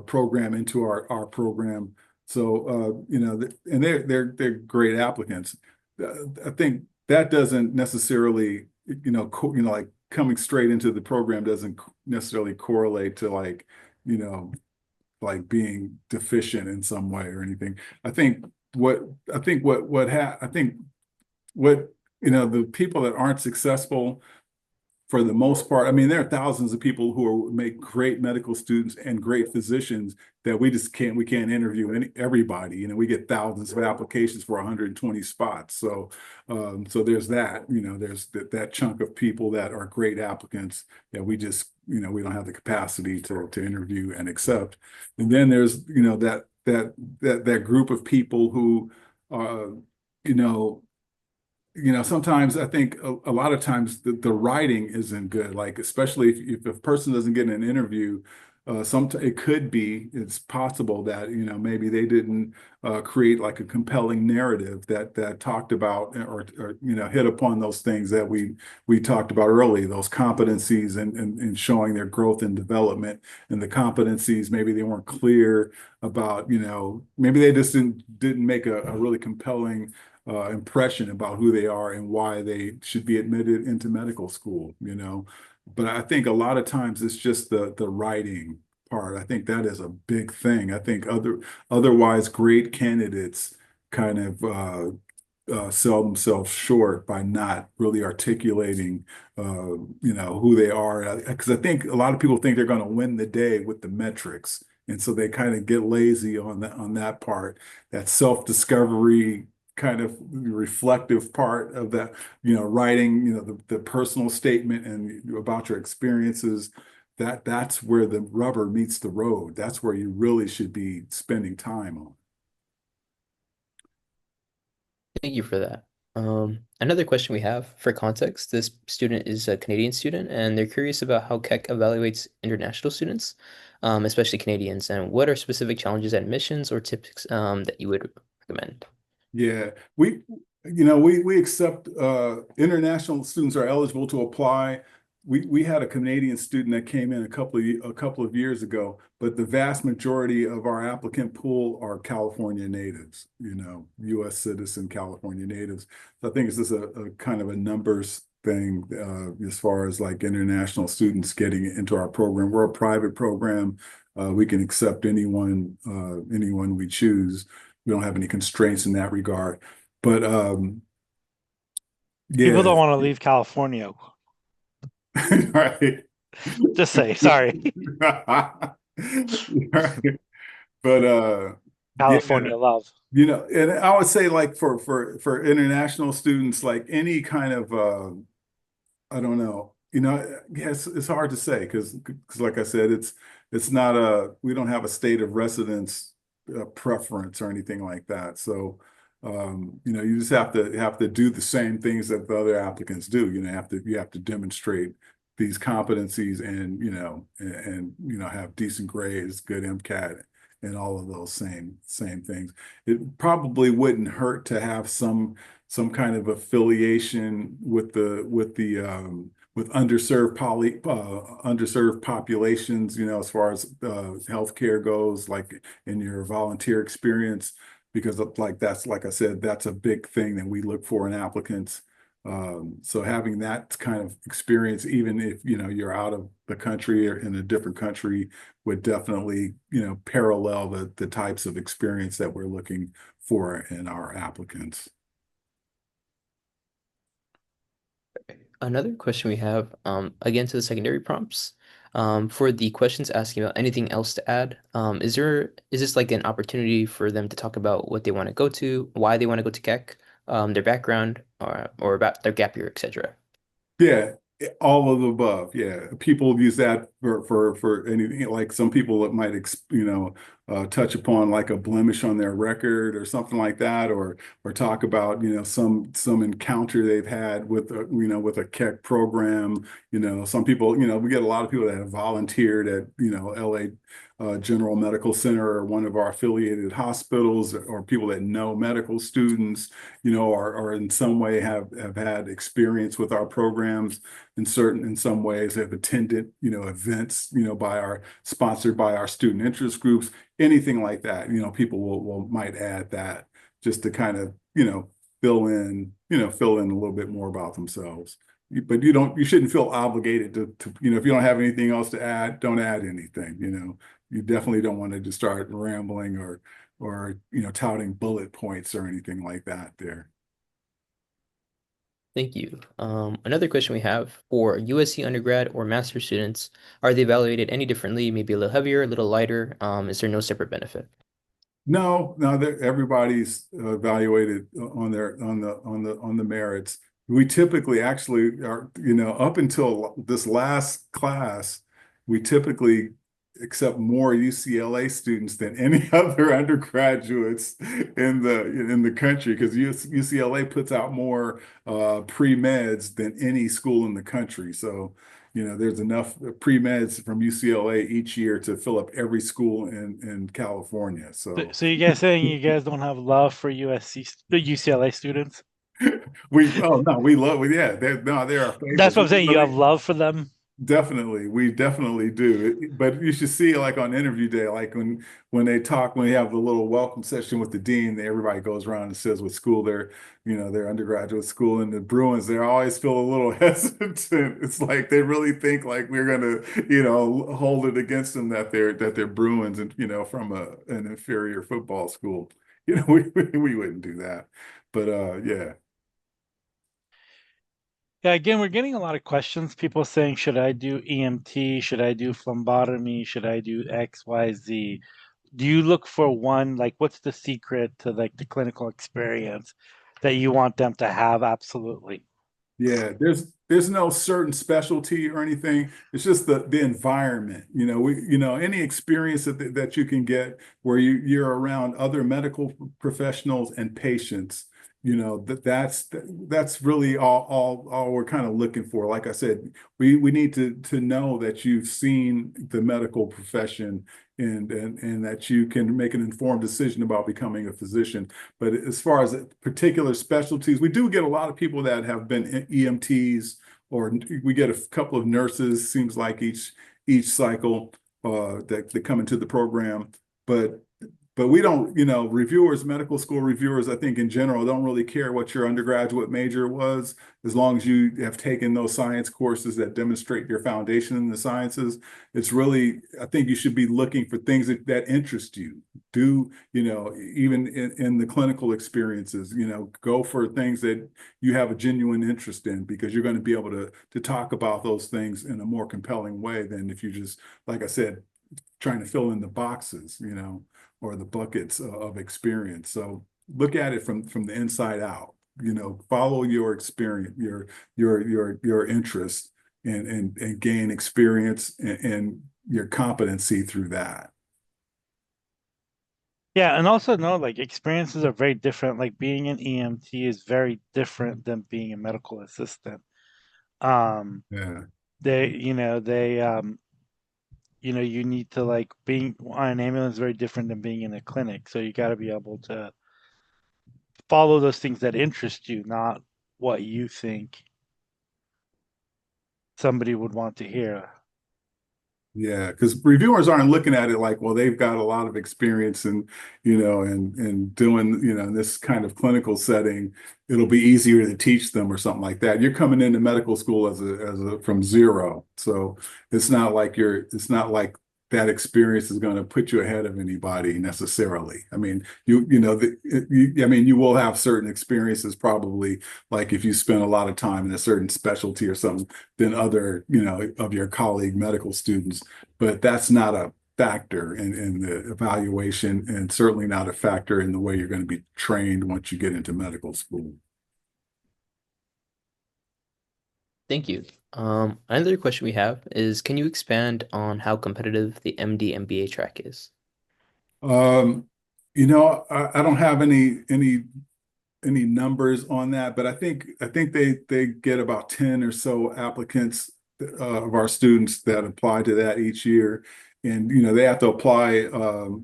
program into our program. So, and they're great applicants. I think that doesn't necessarily, like coming straight into the program doesn't necessarily correlate to like, you know, like being deficient in some way or anything. I think what I think what ha I think what the people that aren't successful, for the most part, I mean, there are thousands of people who make great medical students and great physicians that we can't interview everybody. We get thousands of applications for 120 spots. So, so there's that. There's that chunk of people that are great applicants that we just, we don't have the capacity to interview and accept. And then there's, that group of people who, you know, sometimes I think a lot of times the writing isn't good. Like, especially if a person doesn't get an interview, it's possible that, maybe they didn't create like a compelling narrative that talked about, or hit upon those things that we talked about earlier, those competencies, and showing their growth and development. And the competencies, maybe they weren't clear about, maybe they just didn't make a really compelling impression about who they are and why they should be admitted into medical school, you know. But I think a lot of times it's just the writing part. I think that is a big thing. I think otherwise great candidates kind of sell themselves short by not really articulating, you know, who they are. Because I think a lot of people think they're going to win the day with the metrics, and so they kind of get lazy on that part, that self-discovery kind of reflective part of that, you know, writing, you know, the personal statement and about your experiences. That's where the rubber meets the road. That's where you really should be spending time on. Thank you for that. Another question we have for context, this student is a Canadian student and they're curious about how Keck evaluates international students, especially Canadians, and what are specific challenges at admissions or tips that you would recommend? Yeah, you know, we accept international students are eligible to apply. We had a Canadian student that came in a couple of years ago, but the vast majority of our applicant pool are California natives, you know, U.S. citizen California natives. So I think it's just a kind of a numbers thing as far as like international students getting into our program. We're a private program. We can accept anyone we choose. We don't have any constraints in that regard. But People yeah, don't want to leave California. right. Just say sorry. Right. But yeah, California love. you know, and I would say like for international students, like any kind of I don't know, you know, yes, it's hard to say because like I said, it's not we don't have a state of residence preference or anything like that. So you know, you just have to do the same things that the other applicants do. You know, you have to demonstrate these competencies and you know have decent grades, good MCAT, and all of those same things. It probably wouldn't hurt to have some kind of affiliation with underserved populations, you know, as far as healthcare goes, like in your volunteer experience, because like that's like I said, that's a big thing that we look for in applicants. So having that kind of experience, even if you know you're out of the country or in a different country, would definitely parallel the types of experience that we're looking for in our applicants. Another question we have, again to the secondary prompts, for the questions asking about anything else to add, is this like an opportunity for them to talk about what they want to go to, why they want to go to Keck, their background, or about their gap year, etc. Yeah, all of the above. Yeah, people use that for anything. Like some people that might touch upon like a blemish on their record or something like that, or talk about some encounter they've had with with a Keck program. You know, some people we get a lot of people that have volunteered at LA General Medical Center or one of our affiliated hospitals, or people that know medical students, or in some way have had experience with our programs in some ways, have attended, events, sponsored by our student interest groups, anything like that. People might add that just to kind of, fill in a little bit more about themselves. But you shouldn't feel obligated to, if you don't have anything else to add, don't add anything. You definitely don't want to just start rambling or touting bullet points or anything like that there. Thank you. Another question we have for USC undergrad or master students, are they evaluated any differently? Maybe a little heavier, a little lighter? Is there no separate benefit? No, everybody's evaluated on the merits. We typically actually are, up until this last class, we typically accept more UCLA students than any other undergraduates in the country, because UCLA puts out more pre-meds than any school in the country. So there's enough pre-meds from UCLA each year to fill up every school in California. So So you guys saying you guys don't have love for UCLA students? we oh no, we love yeah, they're our That's favorites. what I'm saying. You have love for them. Definitely, we definitely do. But you should see like on interview day, like when they talk, when they have the little welcome session with the dean, everybody goes around and says what school they're, their undergraduate school, and the Bruins, they always feel a little hesitant. It's like they really think like we're gonna, hold it against them that they're Bruins and from an inferior football school. We wouldn't do that. But yeah. Yeah, again, we're getting a lot of questions. People saying, should I do EMT? Should I do phlebotomy? Should I do X, Y, Z? Do you look for one, like what's the secret to like the clinical experience that you want them to have? Absolutely. Yeah, there's no certain specialty or anything. It's just the environment. Any experience that you can get where you're around other medical professionals and patients, that's really all we're kind of looking for. Like I said, we need to know that you've seen the medical profession and that you can make an informed decision about becoming a physician. But as far as particular specialties, we do get a lot of people that have been EMTs, or we get a couple of nurses, seems like each cycle that come into the program. But we don't, reviewers, medical school reviewers, I think in general, don't really care what your undergraduate major was, as long as you have taken those science courses that demonstrate your foundation in the sciences. It's really, I think you should be looking for things that interest you. Do, even in the clinical experiences, go for things that you have a genuine interest in, because you're going to be able to talk about those things in a more compelling way than if you just, like I said, trying to fill in the boxes, or the buckets of experience. So look at it from the inside out. Follow your experience, your interest, and gain experience and your competency through that. Yeah, and also know like experiences are very different. Like being an EMT is very different than being a medical assistant. Um, Yeah. you need to like being on an ambulance is very different than being in a clinic. So you got to be able to follow those things that interest you, not what you think somebody would want to hear. Yeah, because reviewers aren't looking at it like, well, they've got a lot of experience and doing, in this kind of clinical setting, it'll be easier to teach them or something like that. You're coming into medical school as a from zero. So it's not like that experience is going to put you ahead of anybody necessarily. I mean, you will have certain experiences probably, like if you spend a lot of time in a certain specialty or something than other, of your colleague medical students. But that's not a factor in the evaluation, and certainly not a factor in the way you're going to be trained once you get into medical school. Thank you. Another question we have is, can you expand on how competitive the MD MBA track is? Um, I don't have any numbers on that, but I think they get about 10 or so applicants of our students that apply to that each year. And they have to apply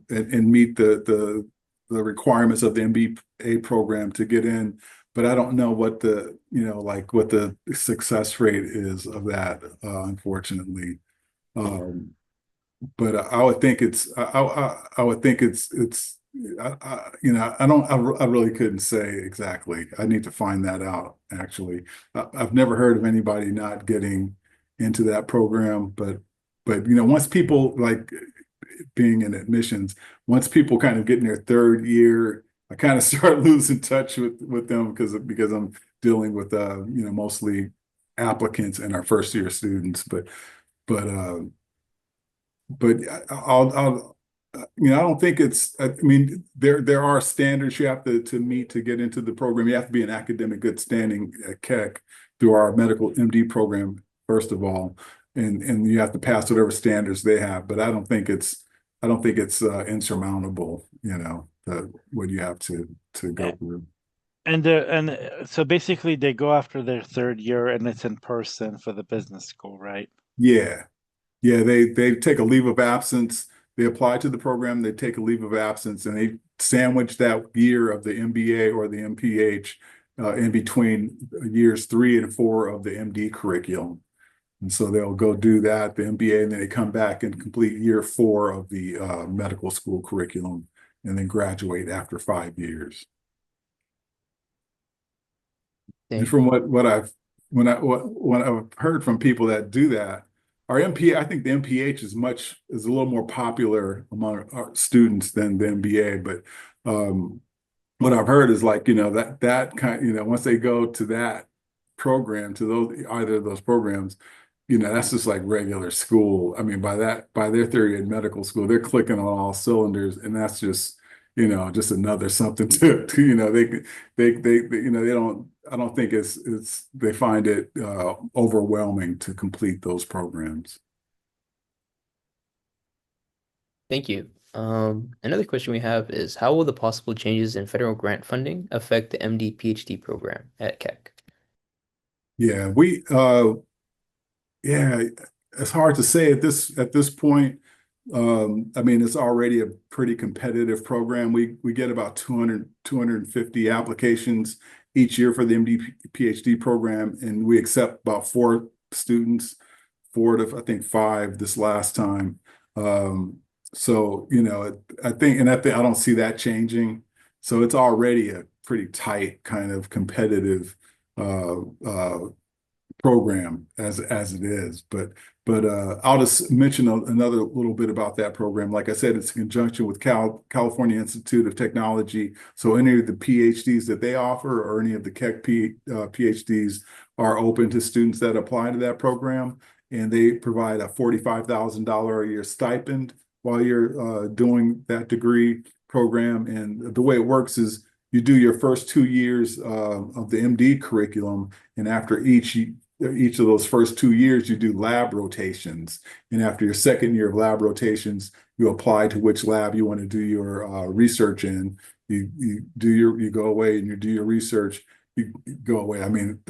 and meet the requirements of the MBA program to get in. But I don't know what like what the success rate is of that, unfortunately. Um, but I would think I would think it's I really couldn't say exactly. I need to find that out, actually. I've never heard of anybody not getting into that program, but once people, like being in admissions, once people kind of get in their third year, I kind of start losing touch with them because I'm dealing with mostly applicants and our first year students. But but I'll I don't think it's, I mean, there are standards you have to meet to get into the program. You have to be in academic good standing at Keck through our medical MD program, first of all, and you have to pass whatever standards they have. But I don't think it's insurmountable, what you have to go through. And so basically they go after their third year and it's in person for the business school, right? Yeah. Yeah, they take a leave of absence. They apply to the program, they take a leave of absence, and they sandwich that year of the MBA or the MPH in between years 3 and 4 of the MD curriculum. And so they'll go do that, the MBA, and then they come back and complete year 4 of the medical school curriculum and then graduate after 5 years. And Thank from what I've heard from people that do that, our MPA, I think the MPH is a little more popular among our students than the MBA. But what I've heard is like, that kind, once they go to that program, to either of those programs, that's just like regular school. I mean, by their theory in medical school, they're clicking on all cylinders, and that's just, just another something they don't, I don't think they find it overwhelming to complete those programs. Thank you. Another question we have is how will the possible changes in federal grant funding affect the MD PhD program at Keck? Yeah, yeah, it's hard to say at this point. I mean, it's already a pretty competitive program. We get about 250 applications each year for the MD PhD program, and we accept about 4 students, 4 to I think 5 this last time. So I think I don't see that changing. So it's already a pretty tight kind of competitive program as it is. But I'll just mention another little bit about that program. Like I said, it's in conjunction with California Institute of Technology. So any of the PhDs that they offer or any of the Keck PhDs are open to students that apply to that program. And they provide a $45,000 a year stipend while you're doing that degree program. And the way it works is you do your first 2 years of the MD curriculum, and after each of those first 2 years, you do lab rotations. And after your second year of lab rotations, you apply to which lab you want to do your research in. You go away and you do your research. You go away. I mean,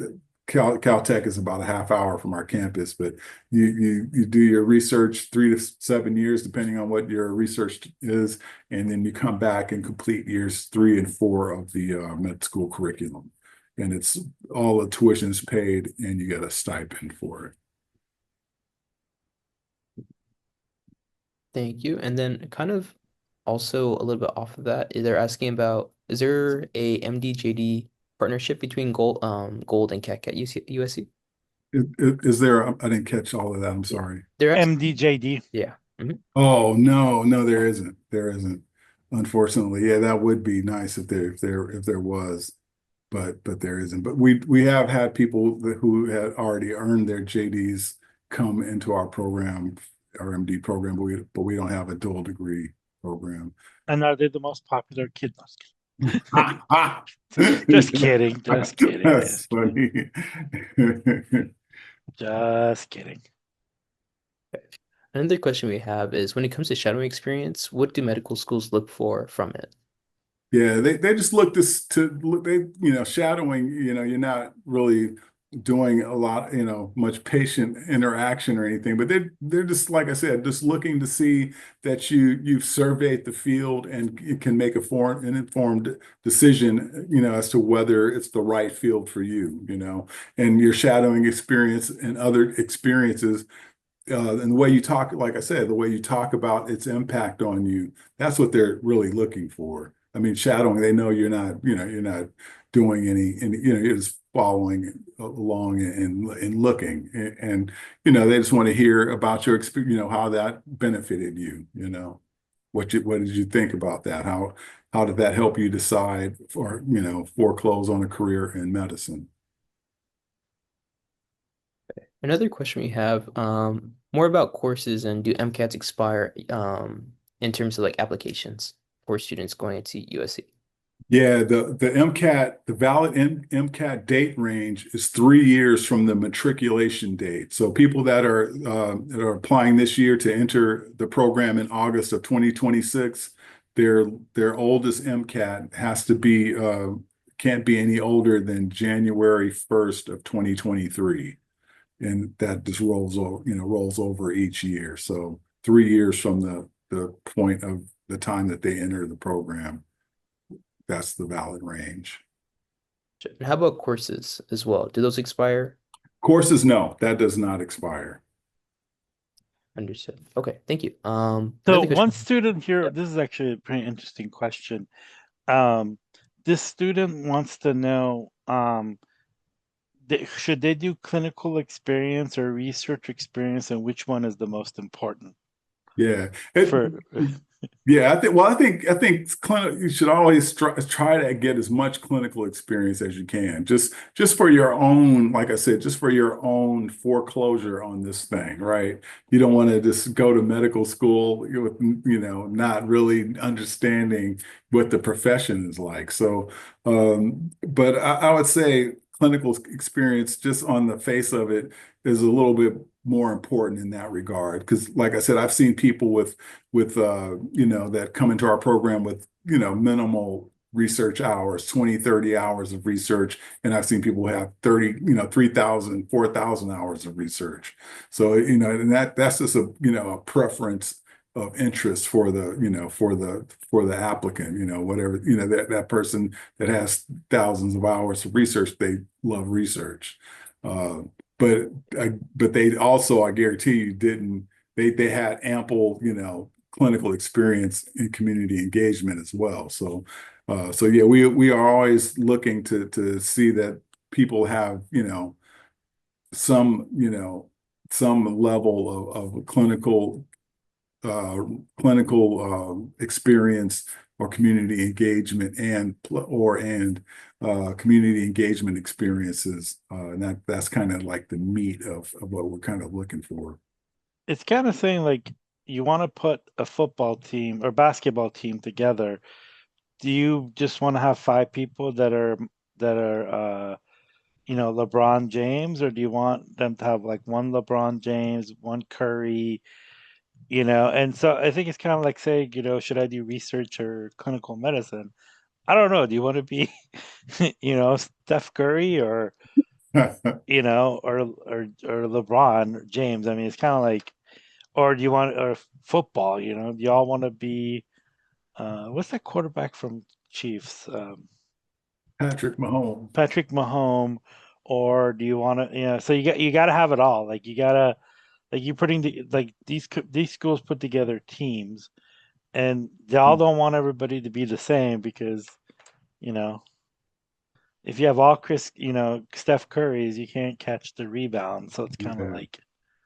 Caltech is about a half hour from our campus, but you do your research 3 to 7 years, depending on what your research is, and then you come back and complete years 3 and 4 of the med school curriculum. And it's all the tuition is paid, and you get a stipend for it. Thank you. And then kind of also a little bit off of that, they're asking about, is there a MD-JD partnership between Gold and Keck at USC? Is there? I didn't catch all of that. I'm sorry. They're asking, MDJD. yeah. Mhm. Oh, no, there isn't. There isn't. Unfortunately, yeah, that would be nice if there was, but there isn't. But we have had people who had already earned their JDs come into our program, our MD program, but we don't have a dual degree program. And are they the most popular kid? Just Just kidding. Just kidding. That's Just kidding. funny. Just kidding. Another question we have is when it comes to shadowing experience, what do medical schools look for from it? Yeah, they just look shadowing, you're not really doing a lot, much patient interaction or anything, but they're just, like I said, just looking to see that you've surveyed the field and you can make an informed decision, as to whether it's the right field for you, and your shadowing experience and other experiences. And the way you talk, like I said, the way you talk about its impact on you, that's what they're really looking for. I mean, shadowing, they know you're not doing any, you're just following along and looking. And they just want to hear about your experience, how that benefited you, what did you think about that? How did that help you decide foreclose on a career in medicine? Another question we have, more about courses and do MCATs expire in terms of like applications for students going into USC? Yeah, the MCAT, the valid MCAT date range is 3 years from the matriculation date. So people that are applying this year to enter the program in August of 2026, their oldest MCAT has to be can't be any older than January 1st of 2023. And that just rolls over each year. So 3 years from the point of the time that they enter the program, that's the valid range. And how about courses as well? Do those expire? Courses, no, that does not expire. Understood. Okay, thank you. So Another one question. student here, Yep. this is actually a pretty interesting question. Um, this student wants to know, should they do clinical experience or research experience, and which one is the most important Yeah. for? Yeah, I think you should always try to get as much clinical experience as you can. Just for your own, like I said, just for your own foreclosure on this thing, right? You don't want to just go to medical school with, not really understanding what the profession is like. So, but I would say clinical experience just on the face of it is a little bit more important in that regard. Because like I said, I've seen people with that come into our program with minimal research hours, 20, 30 hours of research, and I've seen people have 30, 3,000, 4,000 hours of research. So and that's just a preference of interest for the applicant, whatever, that person that has thousands of hours of research, they love research. uh, but but they also, I guarantee you, didn't they had ample, clinical experience in community engagement as well. So, so yeah, we are always looking to see that people have, some, some level of uh, clinical experience or community engagement and community engagement experiences. And that's kind of like the meat of what we're kind of looking for. It's kind of saying like you want to put a football team or basketball team together. Do you just want to have five people that are LeBron James, or do you want them to have like one LeBron James, one Curry, And so I think it's kind of like saying, should I do research or clinical medicine? I don't know. Do you want to be, Steph Curry or, or LeBron James? I mean, it's kind of like, or do you want, or football, do y'all want to be, what's that quarterback from Chiefs? Patrick Mahomes. Patrick Mahomes, or do you want to, so you got to have it all. Like you gotta, like you putting like these schools put together teams, and they all don't want everybody to be the same because you know if you have all Steph Curry's, you can't catch the rebound. So it's kind of Yeah. like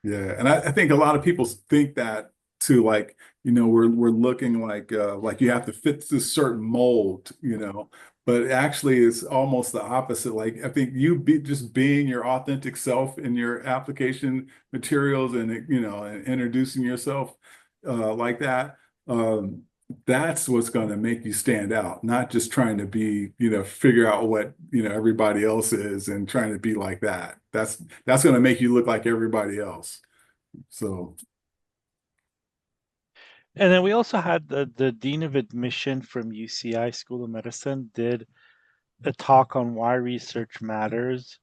Yeah, and I think a lot of people think that too, like, we're looking like you have to fit this certain mold, but actually it's almost the opposite. Like I think just being your authentic self in your application materials and and introducing yourself like that. That's what's going to make you stand out, not just trying to be, figure out what, everybody else is and trying to be like that. That's going to make you look like everybody else. So, and then we also had the dean of admission from UCI School of Medicine did a talk on why research matters,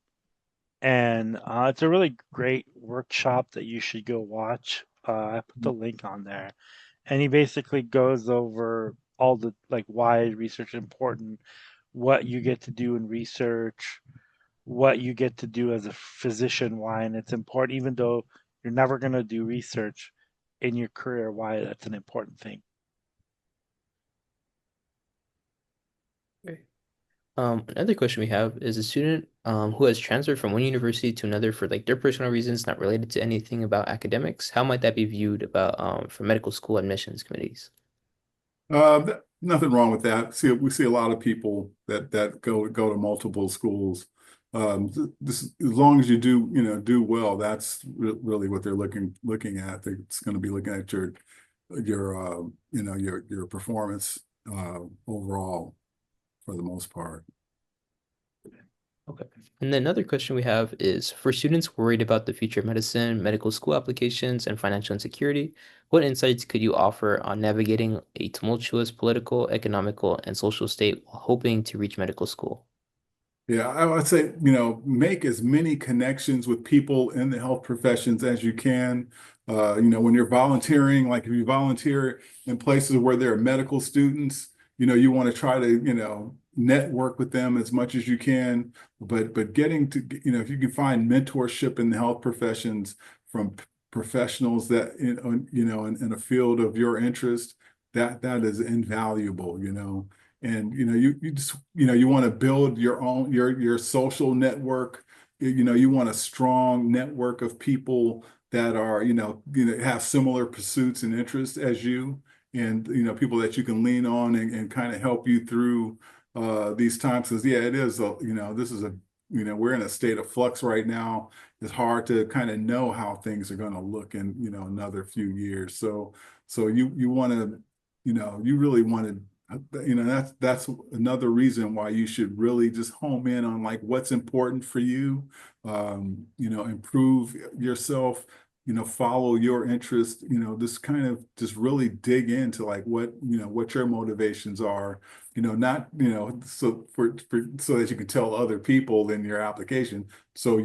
and it's a really great workshop that you should go watch. I put the link on there, and he basically goes over all the like why research is important, what you get to do in research, what you get to do as a physician, why, and it's important, even though you're never going to do research in your career, why that's an important thing. Okay. Another question we have is a student who has transferred from one university to another for like their personal reasons, not related to anything about academics. How might that be viewed about for medical school admissions committees? nothing wrong with that. We see a lot of people that go to multiple schools. This, as long as you do well, that's really what they're looking at. It's going to be looking at your performance overall for the most part. Okay. And then another question we have is for students worried about the future of medicine, medical school applications, and financial insecurity, what insights could you offer on navigating a tumultuous political, economical, and social state while hoping to reach medical school? Yeah, I would say, make as many connections with people in the health professions as you can. When you're volunteering, like if you volunteer in places where there are medical students, you want to try to, network with them as much as you can, but getting to, if you can find mentorship in the health professions from professionals that, in a field of your interest, that is invaluable, and, you just, you want to build your own, your social network. You want a strong network of people that are, have similar pursuits and interests as you, and, people that you can lean on and kind of help you through these times. Because yeah, it is, this is a, we're in a state of flux right now. It's hard to kind of know how things are going to look in, another few years. So you want to, you really want to, that's another reason why you should really just home in on like what's important for you, improve yourself, follow your interest, just kind of just really dig into like what your motivations are, not, so that you can tell other people in your application, so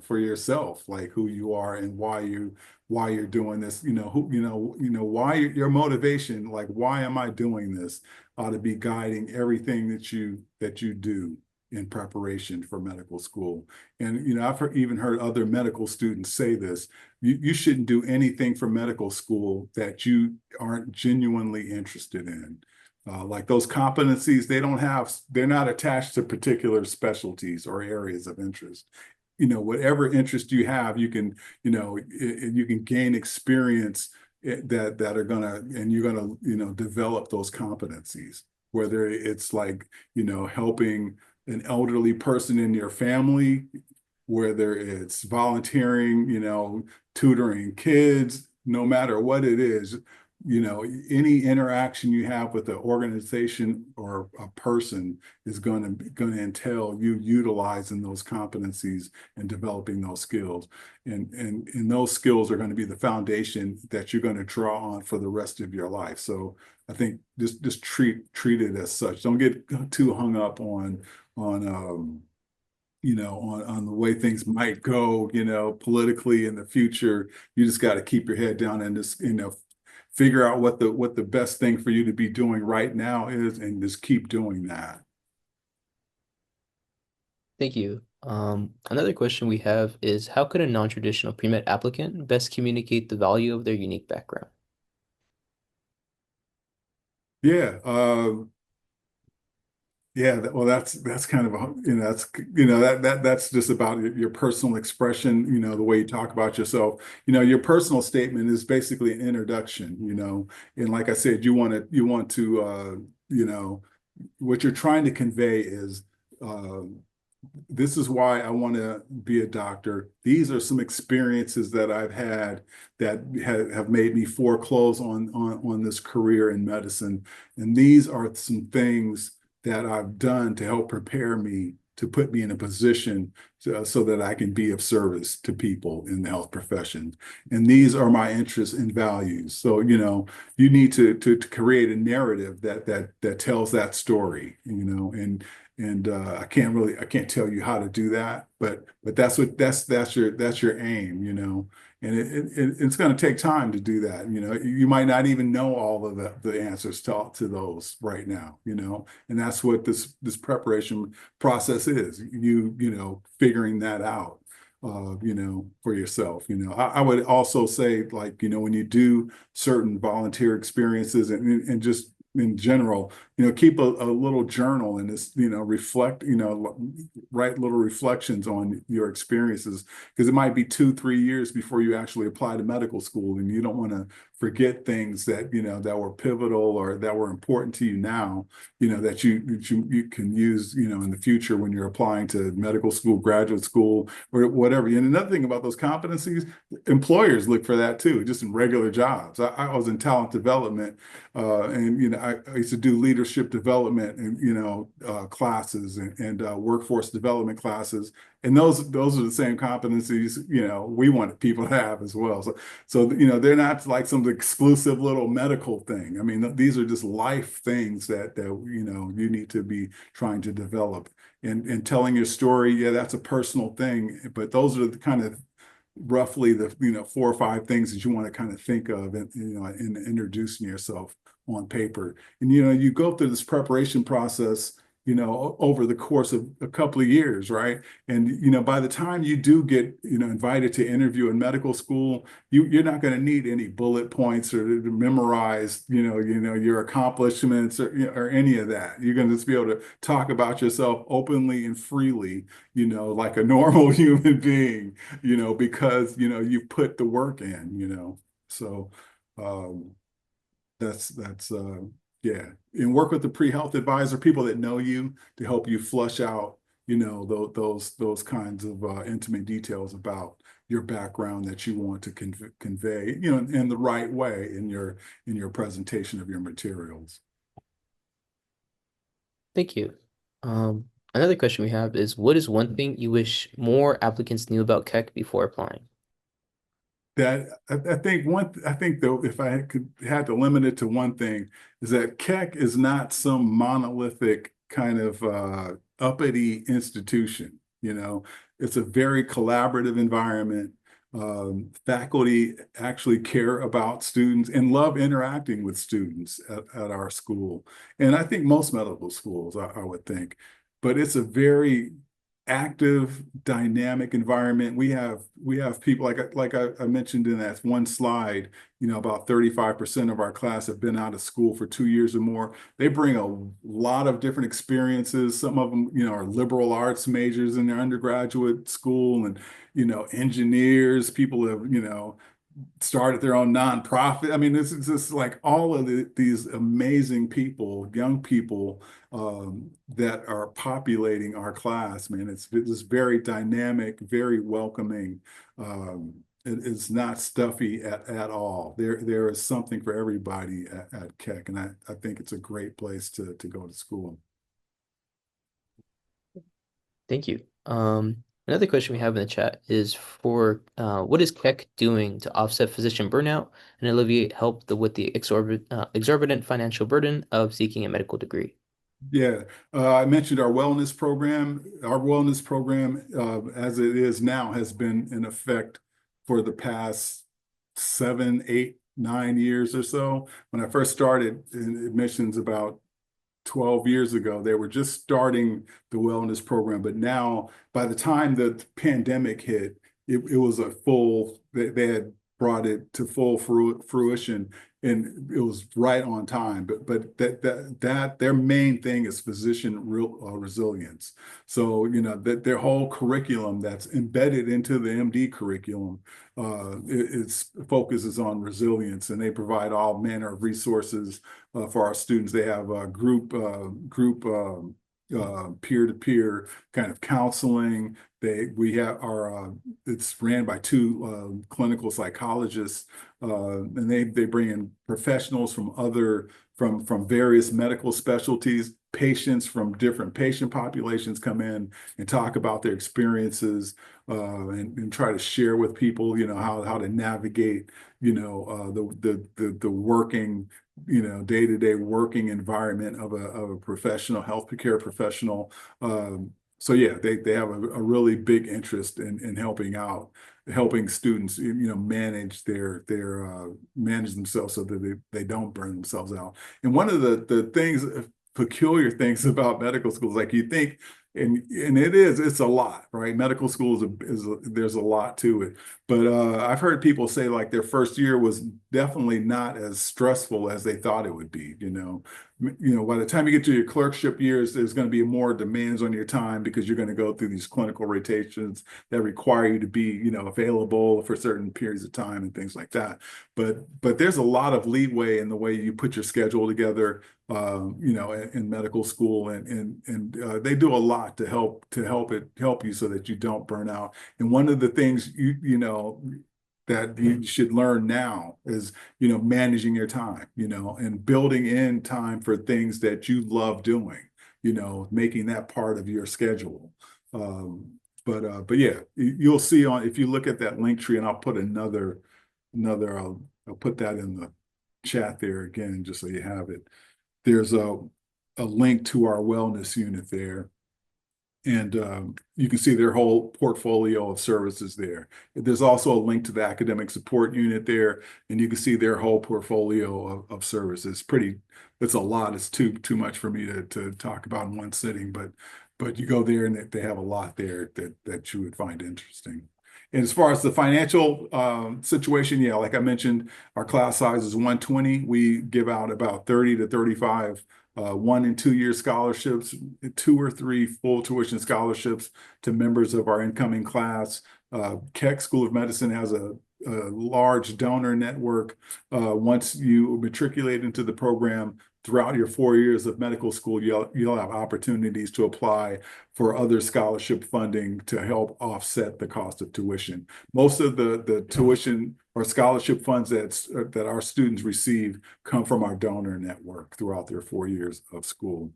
for yourself, like who you are and why you're doing this, why your motivation, like, why am I doing this, ought to be guiding everything that you do in preparation for medical school. And, I've even heard other medical students say this, you shouldn't do anything for medical school that you aren't genuinely interested in. Like those competencies, they're not attached to particular specialties or areas of interest. Whatever interest you have, you can, you can gain experience that are gonna, and you're gonna, develop those competencies, whether it's like, helping an elderly person in your family, whether it's volunteering, tutoring kids, no matter what it is, any interaction you have with an organization or a person is going to entail you utilizing those competencies and developing those skills. And those skills are going to be the foundation that you're going to draw on for the rest of your life. So I think just treat it as such. Don't get too hung up on on the way things might go, politically in the future. You just got to keep your head down and just, figure out what the best thing for you to be doing right now is, and just keep doing that. Thank you. Another question we have is, how could a non-traditional pre-med applicant best communicate the value of their unique background? Yeah. Yeah, well, that's kind of a, that's just about your personal expression, the way you talk about yourself. Your personal statement is basically an introduction, and like I said, you want to, what you're trying to convey is, this is why I want to be a doctor. These are some experiences that I've had that have made me foreclose on this career in medicine, and these are some things that I've done to help prepare me, to put me in a position so that I can be of service to people in the health profession. And these are my interests and values. So, you need to create a narrative that tells that story, and I can't tell you how to do that, but that's your aim, and it's going to take time to do that. You might not even know all of the answers to those right now, and that's what this preparation process is. Figuring that out, for yourself. I would also say, like, when you do certain volunteer experiences and just in general, keep a little journal and just, reflect, write little reflections on your experiences, because it might be 2-3 years before you actually apply to medical school, and you don't want to forget things that, that were pivotal or that were important to you now, that you can use, in the future when you're applying to medical school, graduate school, or whatever. And another thing about those competencies, employers look for that too, just in regular jobs. I was in talent development, and I used to do leadership development and classes and workforce development classes, and those are the same competencies we want people to have as well. So they're not like some exclusive little medical thing. I mean, these are just life things that you need to be trying to develop. And telling your story, yeah, that's a personal thing, but those are the kind of roughly the 4 or 5 things that you want to kind of think of, and in introducing yourself on paper. And, you go through this preparation process, over the course of a couple of years, right? And, by the time you do get, invited to interview in medical school, you're not going to need any bullet points or to memorize, your accomplishments or any of that. You're going to just be able to talk about yourself openly and freely, like a normal human being, because, you put the work in, So, um, that's yeah, and work with the pre-health advisor, people that know you to help you flush out, those kinds of intimate details about your background that you want to convey, in the right way in your presentation of your materials. Thank you. Another question we have is, what is one thing you wish more applicants knew about Keck before applying? That I think though, if I had to limit it to one thing, is that Keck is not some monolithic kind of uppity institution. It's a very collaborative environment. Faculty actually care about students and love interacting with students at our school. And I think most medical schools, I would think, but it's a very active, dynamic environment. We have people like I mentioned in that one slide, about 35% of our class have been out of school for 2 years or more. They bring a lot of different experiences. Some of them, are liberal arts majors in their undergraduate school, and, engineers, people have, started their own nonprofit. I mean, this is just like all of these amazing people, young people, that are populating our class, man. It's very dynamic, very welcoming. It's not stuffy at all. There is something for everybody at Keck, and I think it's a great place to go to school. Thank you. Another question we have in the chat is for what is Keck doing to offset physician burnout and alleviate with the exorbitant financial burden of seeking a medical degree? Yeah, I mentioned our wellness program. Our wellness program, as it is now, has been in effect for the past 7, 8, 9 years or so. When I first started in admissions about 12 years ago, they were just starting the wellness program. But now, by the time the pandemic hit, it was they had brought it to full fruition, and it was right on time. But that their main thing is physician resilience. So, that their whole curriculum that's embedded into the MD curriculum, it focuses on resilience, and they provide all manner of resources for our students. They have a group peer-to-peer kind of counseling. We have it's ran by two clinical psychologists, and they bring in professionals from various medical specialties. Patients from different patient populations come in and talk about their experiences, and try to share with people, how to navigate, the working, day-to-day working environment of a professional, healthcare professional. So yeah, they have a really big interest in helping students, manage themselves so that they don't burn themselves out. And one of the peculiar things about medical schools, like you think, and it's a lot, right? Medical school there's a lot to it. But I've heard people say like their first year was definitely not as stressful as they thought it would be. By the time you get to your clerkship years, there's going to be more demands on your time because you're going to go through these clinical rotations that require you to be, available for certain periods of time and things like that. But there's a lot of leeway in the way you put your schedule together, in medical school, and they do a lot to help you so that you don't burn out. And one of the things that you should learn now is, managing your time, and building in time for things that you love doing, making that part of your schedule. But yeah, you'll see if you look at that link tree, and I'll put I'll put that in the chat there again, just so you have it. There's a link to our wellness unit there. And you can see their whole portfolio of services there. There's also a link to the academic support unit there, and you can see their whole portfolio of services. It's a lot. It's too much for me to talk about in one sitting, but you go there and they have a lot there that you would find interesting. And as far as the financial situation, yeah, like I mentioned, our class size is 120. We give out about 30 to 35 1 and 2 year scholarships, 2 or 3 full tuition scholarships to members of our incoming class. Keck School of Medicine has a large donor network. Once you matriculate into the program, throughout your 4 years of medical school, you'll have opportunities to apply for other scholarship funding to help offset the cost of tuition. Most of the tuition or scholarship funds that our students receive come from our donor network throughout their 4 years of school.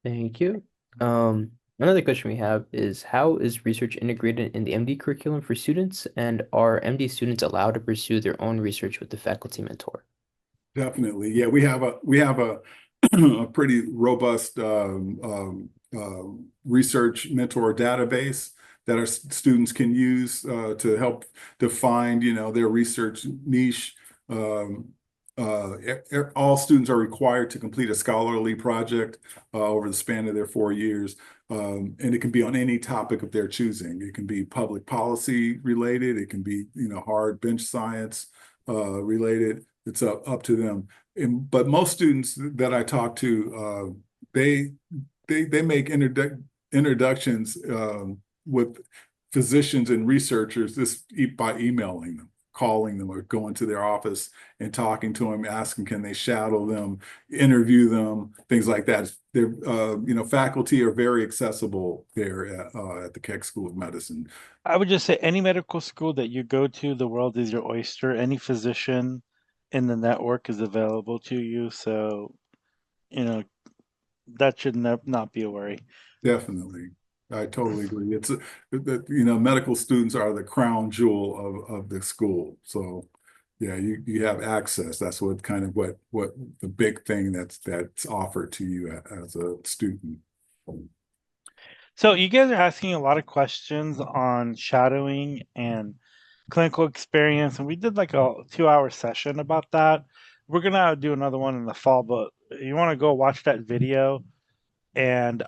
Thank you. Another question we have is, how is research integrated in the MD curriculum for students, and are MD students allowed to pursue their own research with the faculty mentor? Definitely. Yeah, we have a a pretty robust research mentor database that our students can use to help define, their research niche. All students are required to complete a scholarly project over the span of their 4 years. And it can be on any topic of their choosing. It can be public policy related. It can be, hard bench science related. It's up to them. But most students that I talk to, they make introductions with physicians and researchers just by emailing them, calling them, or going to their office and talking to them, asking can they shadow them, interview them, things like that. They're, faculty are very accessible there at the Keck School of Medicine. I would just say any medical school that you go to, the world is your oyster. Any physician in the network is available to you. So, that should not be a worry. Definitely. I totally agree. It's medical students are the crown jewel of the school. So yeah, you have access. That's what the big thing that's offered to you as a student. So you guys are asking a lot of questions on shadowing and clinical experience, and we did like a 2-hour session about that. We're gonna do another one in the fall, but you want to go watch that video and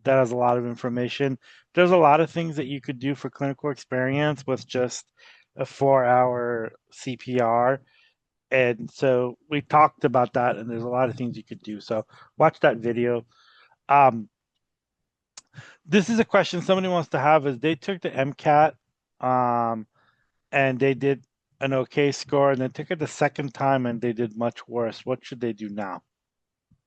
that has a lot of information. There's a lot of things that you could do for clinical experience with just a 4-hour CPR. And so we talked about that, and there's a lot of things you could do. So watch that video. This is a question somebody wants to have is they took the MCAT and they did an okay score, and then took it the second time and they did much worse. What should they do now?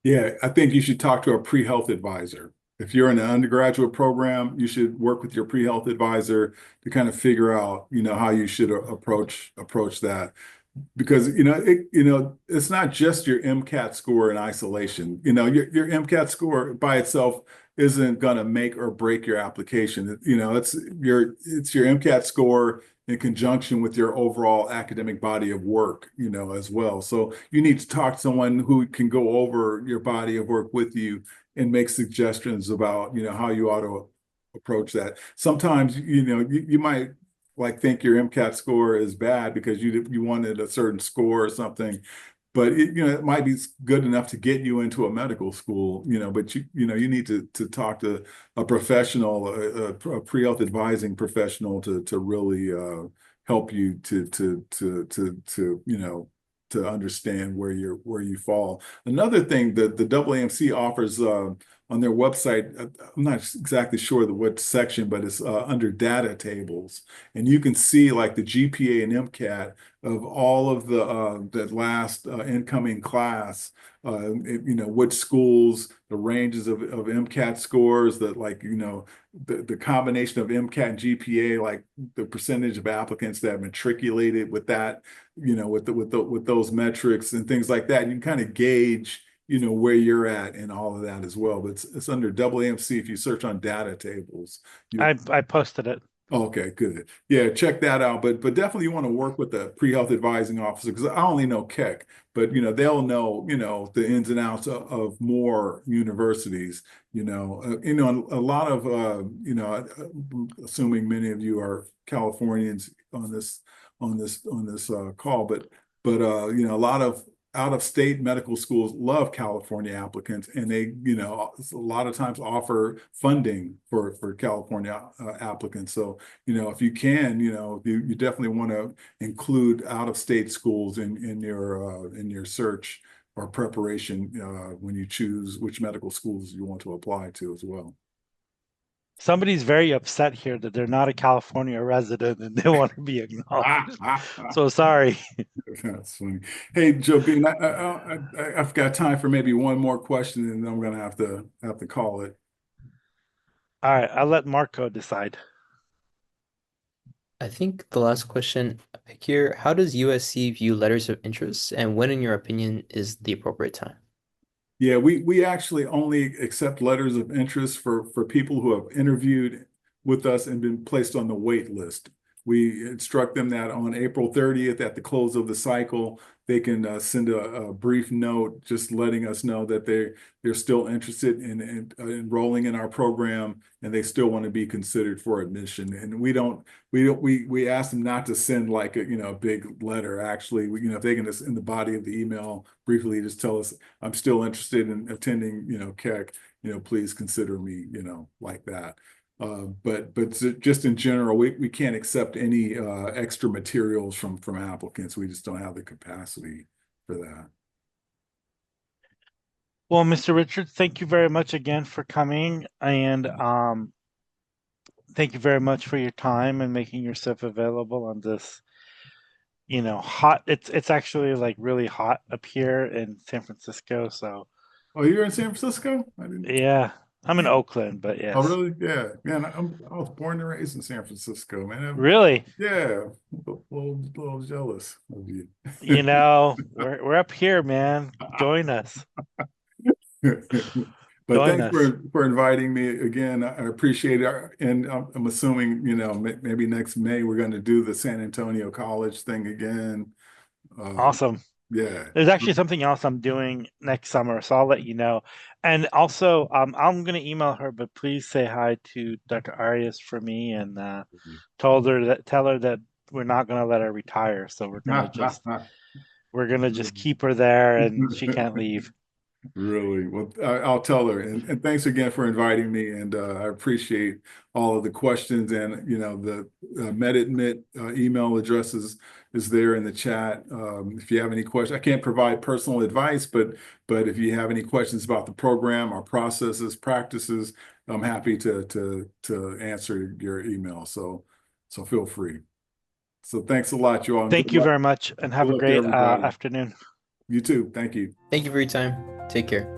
Yeah, I think you should talk to a pre-health advisor. If you're in an undergraduate program, you should work with your pre-health advisor to kind of figure out, how you should approach that. Because it's not just your MCAT score in isolation. Your MCAT score by itself isn't going to make or break your application. It's your MCAT score in conjunction with your overall academic body of work, as well. So you need to talk to someone who can go over your body of work with you and make suggestions about, how you ought to approach that. Sometimes, you might think your MCAT score is bad because you wanted a certain score or something, but it might be good enough to get you into a medical school, but you need to talk to a professional, a pre-health advising professional to really help you to understand where you fall. Another thing that the AAMC offers on their website, I'm not exactly sure what section, but it's under data tables, and you can see like the GPA and MCAT of all of the last incoming class. Which schools, the ranges of MCAT scores, the combination of MCAT and GPA, like the percentage of applicants that matriculated with that, with those metrics and things like that. You can kind of gauge, where you're at and all of that as well. But it's under AAMC. If you search on data tables, I posted it. Okay, good. Yeah, check that out. But definitely you want to work with the pre-health advising officer because I only know Keck, but they'll know the ins and outs of more universities. A lot of assuming many of you are Californians on this call, but a lot of out-of-state medical schools love California applicants, and they, a lot of times offer funding for California applicants. So, if you can, you definitely want to include out-of-state schools in your search or preparation when you choose which medical schools you want to apply to as well. Somebody's very upset here that they're not a California resident and they want to be acknowledged. So sorry. That's funny. Hey, Joe Bean, I've got time for maybe one more question, and then I'm gonna have to call it. All right, I'll let Marco decide. I think the last question here, how does USC view letters of interest, and when, in your opinion, is the appropriate time? Yeah, we actually only accept letters of interest for people who have interviewed with us and been placed on the wait list. We instruct them that on April 30th, at the close of the cycle, they can send a brief note just letting us know that they're still interested in enrolling in our program and they still want to be considered for admission. And we ask them not to send like a big letter. Actually, if they can just in the body of the email briefly just tell us, I'm still interested in attending Keck, please consider me, like that. But just in general, we can't accept any extra materials from applicants. We just don't have the capacity for that. Well, Mr. Richards, thank you very much again for coming, and thank you very much for your time and making yourself available on this, hot. It's actually like really hot up here in San Francisco. So, Oh, you're in San Francisco? I didn't. yeah, I'm in Oakland, but yes. Oh, really? Yeah, man. I was born and raised in San Francisco, man. Really? Yeah, a little jealous of you. We're up here, man. Join us. But Join thanks us. for inviting me again. I appreciate it. And I'm assuming, maybe next May we're going to do the San Antonio College thing again. Awesome. Yeah. There's actually something else I'm doing next summer, so I'll let you know. And also, I'm gonna email her, but please say hi to Dr. Arias for me, and tell her that we're not gonna let her retire. So we're gonna just keep her there, and she can't leave. Really? Well, I'll tell her. And thanks again for inviting me. And I appreciate all of the questions. And, the MedAdmit email address is there in the chat. If you have any questions, I can't provide personal advice, but if you have any questions about the program, our processes, practices, I'm happy to answer your email. So feel free. So thanks a lot, you all. Thank you very much, and have a great afternoon. You too. Thank you. Thank you for your time. Take care.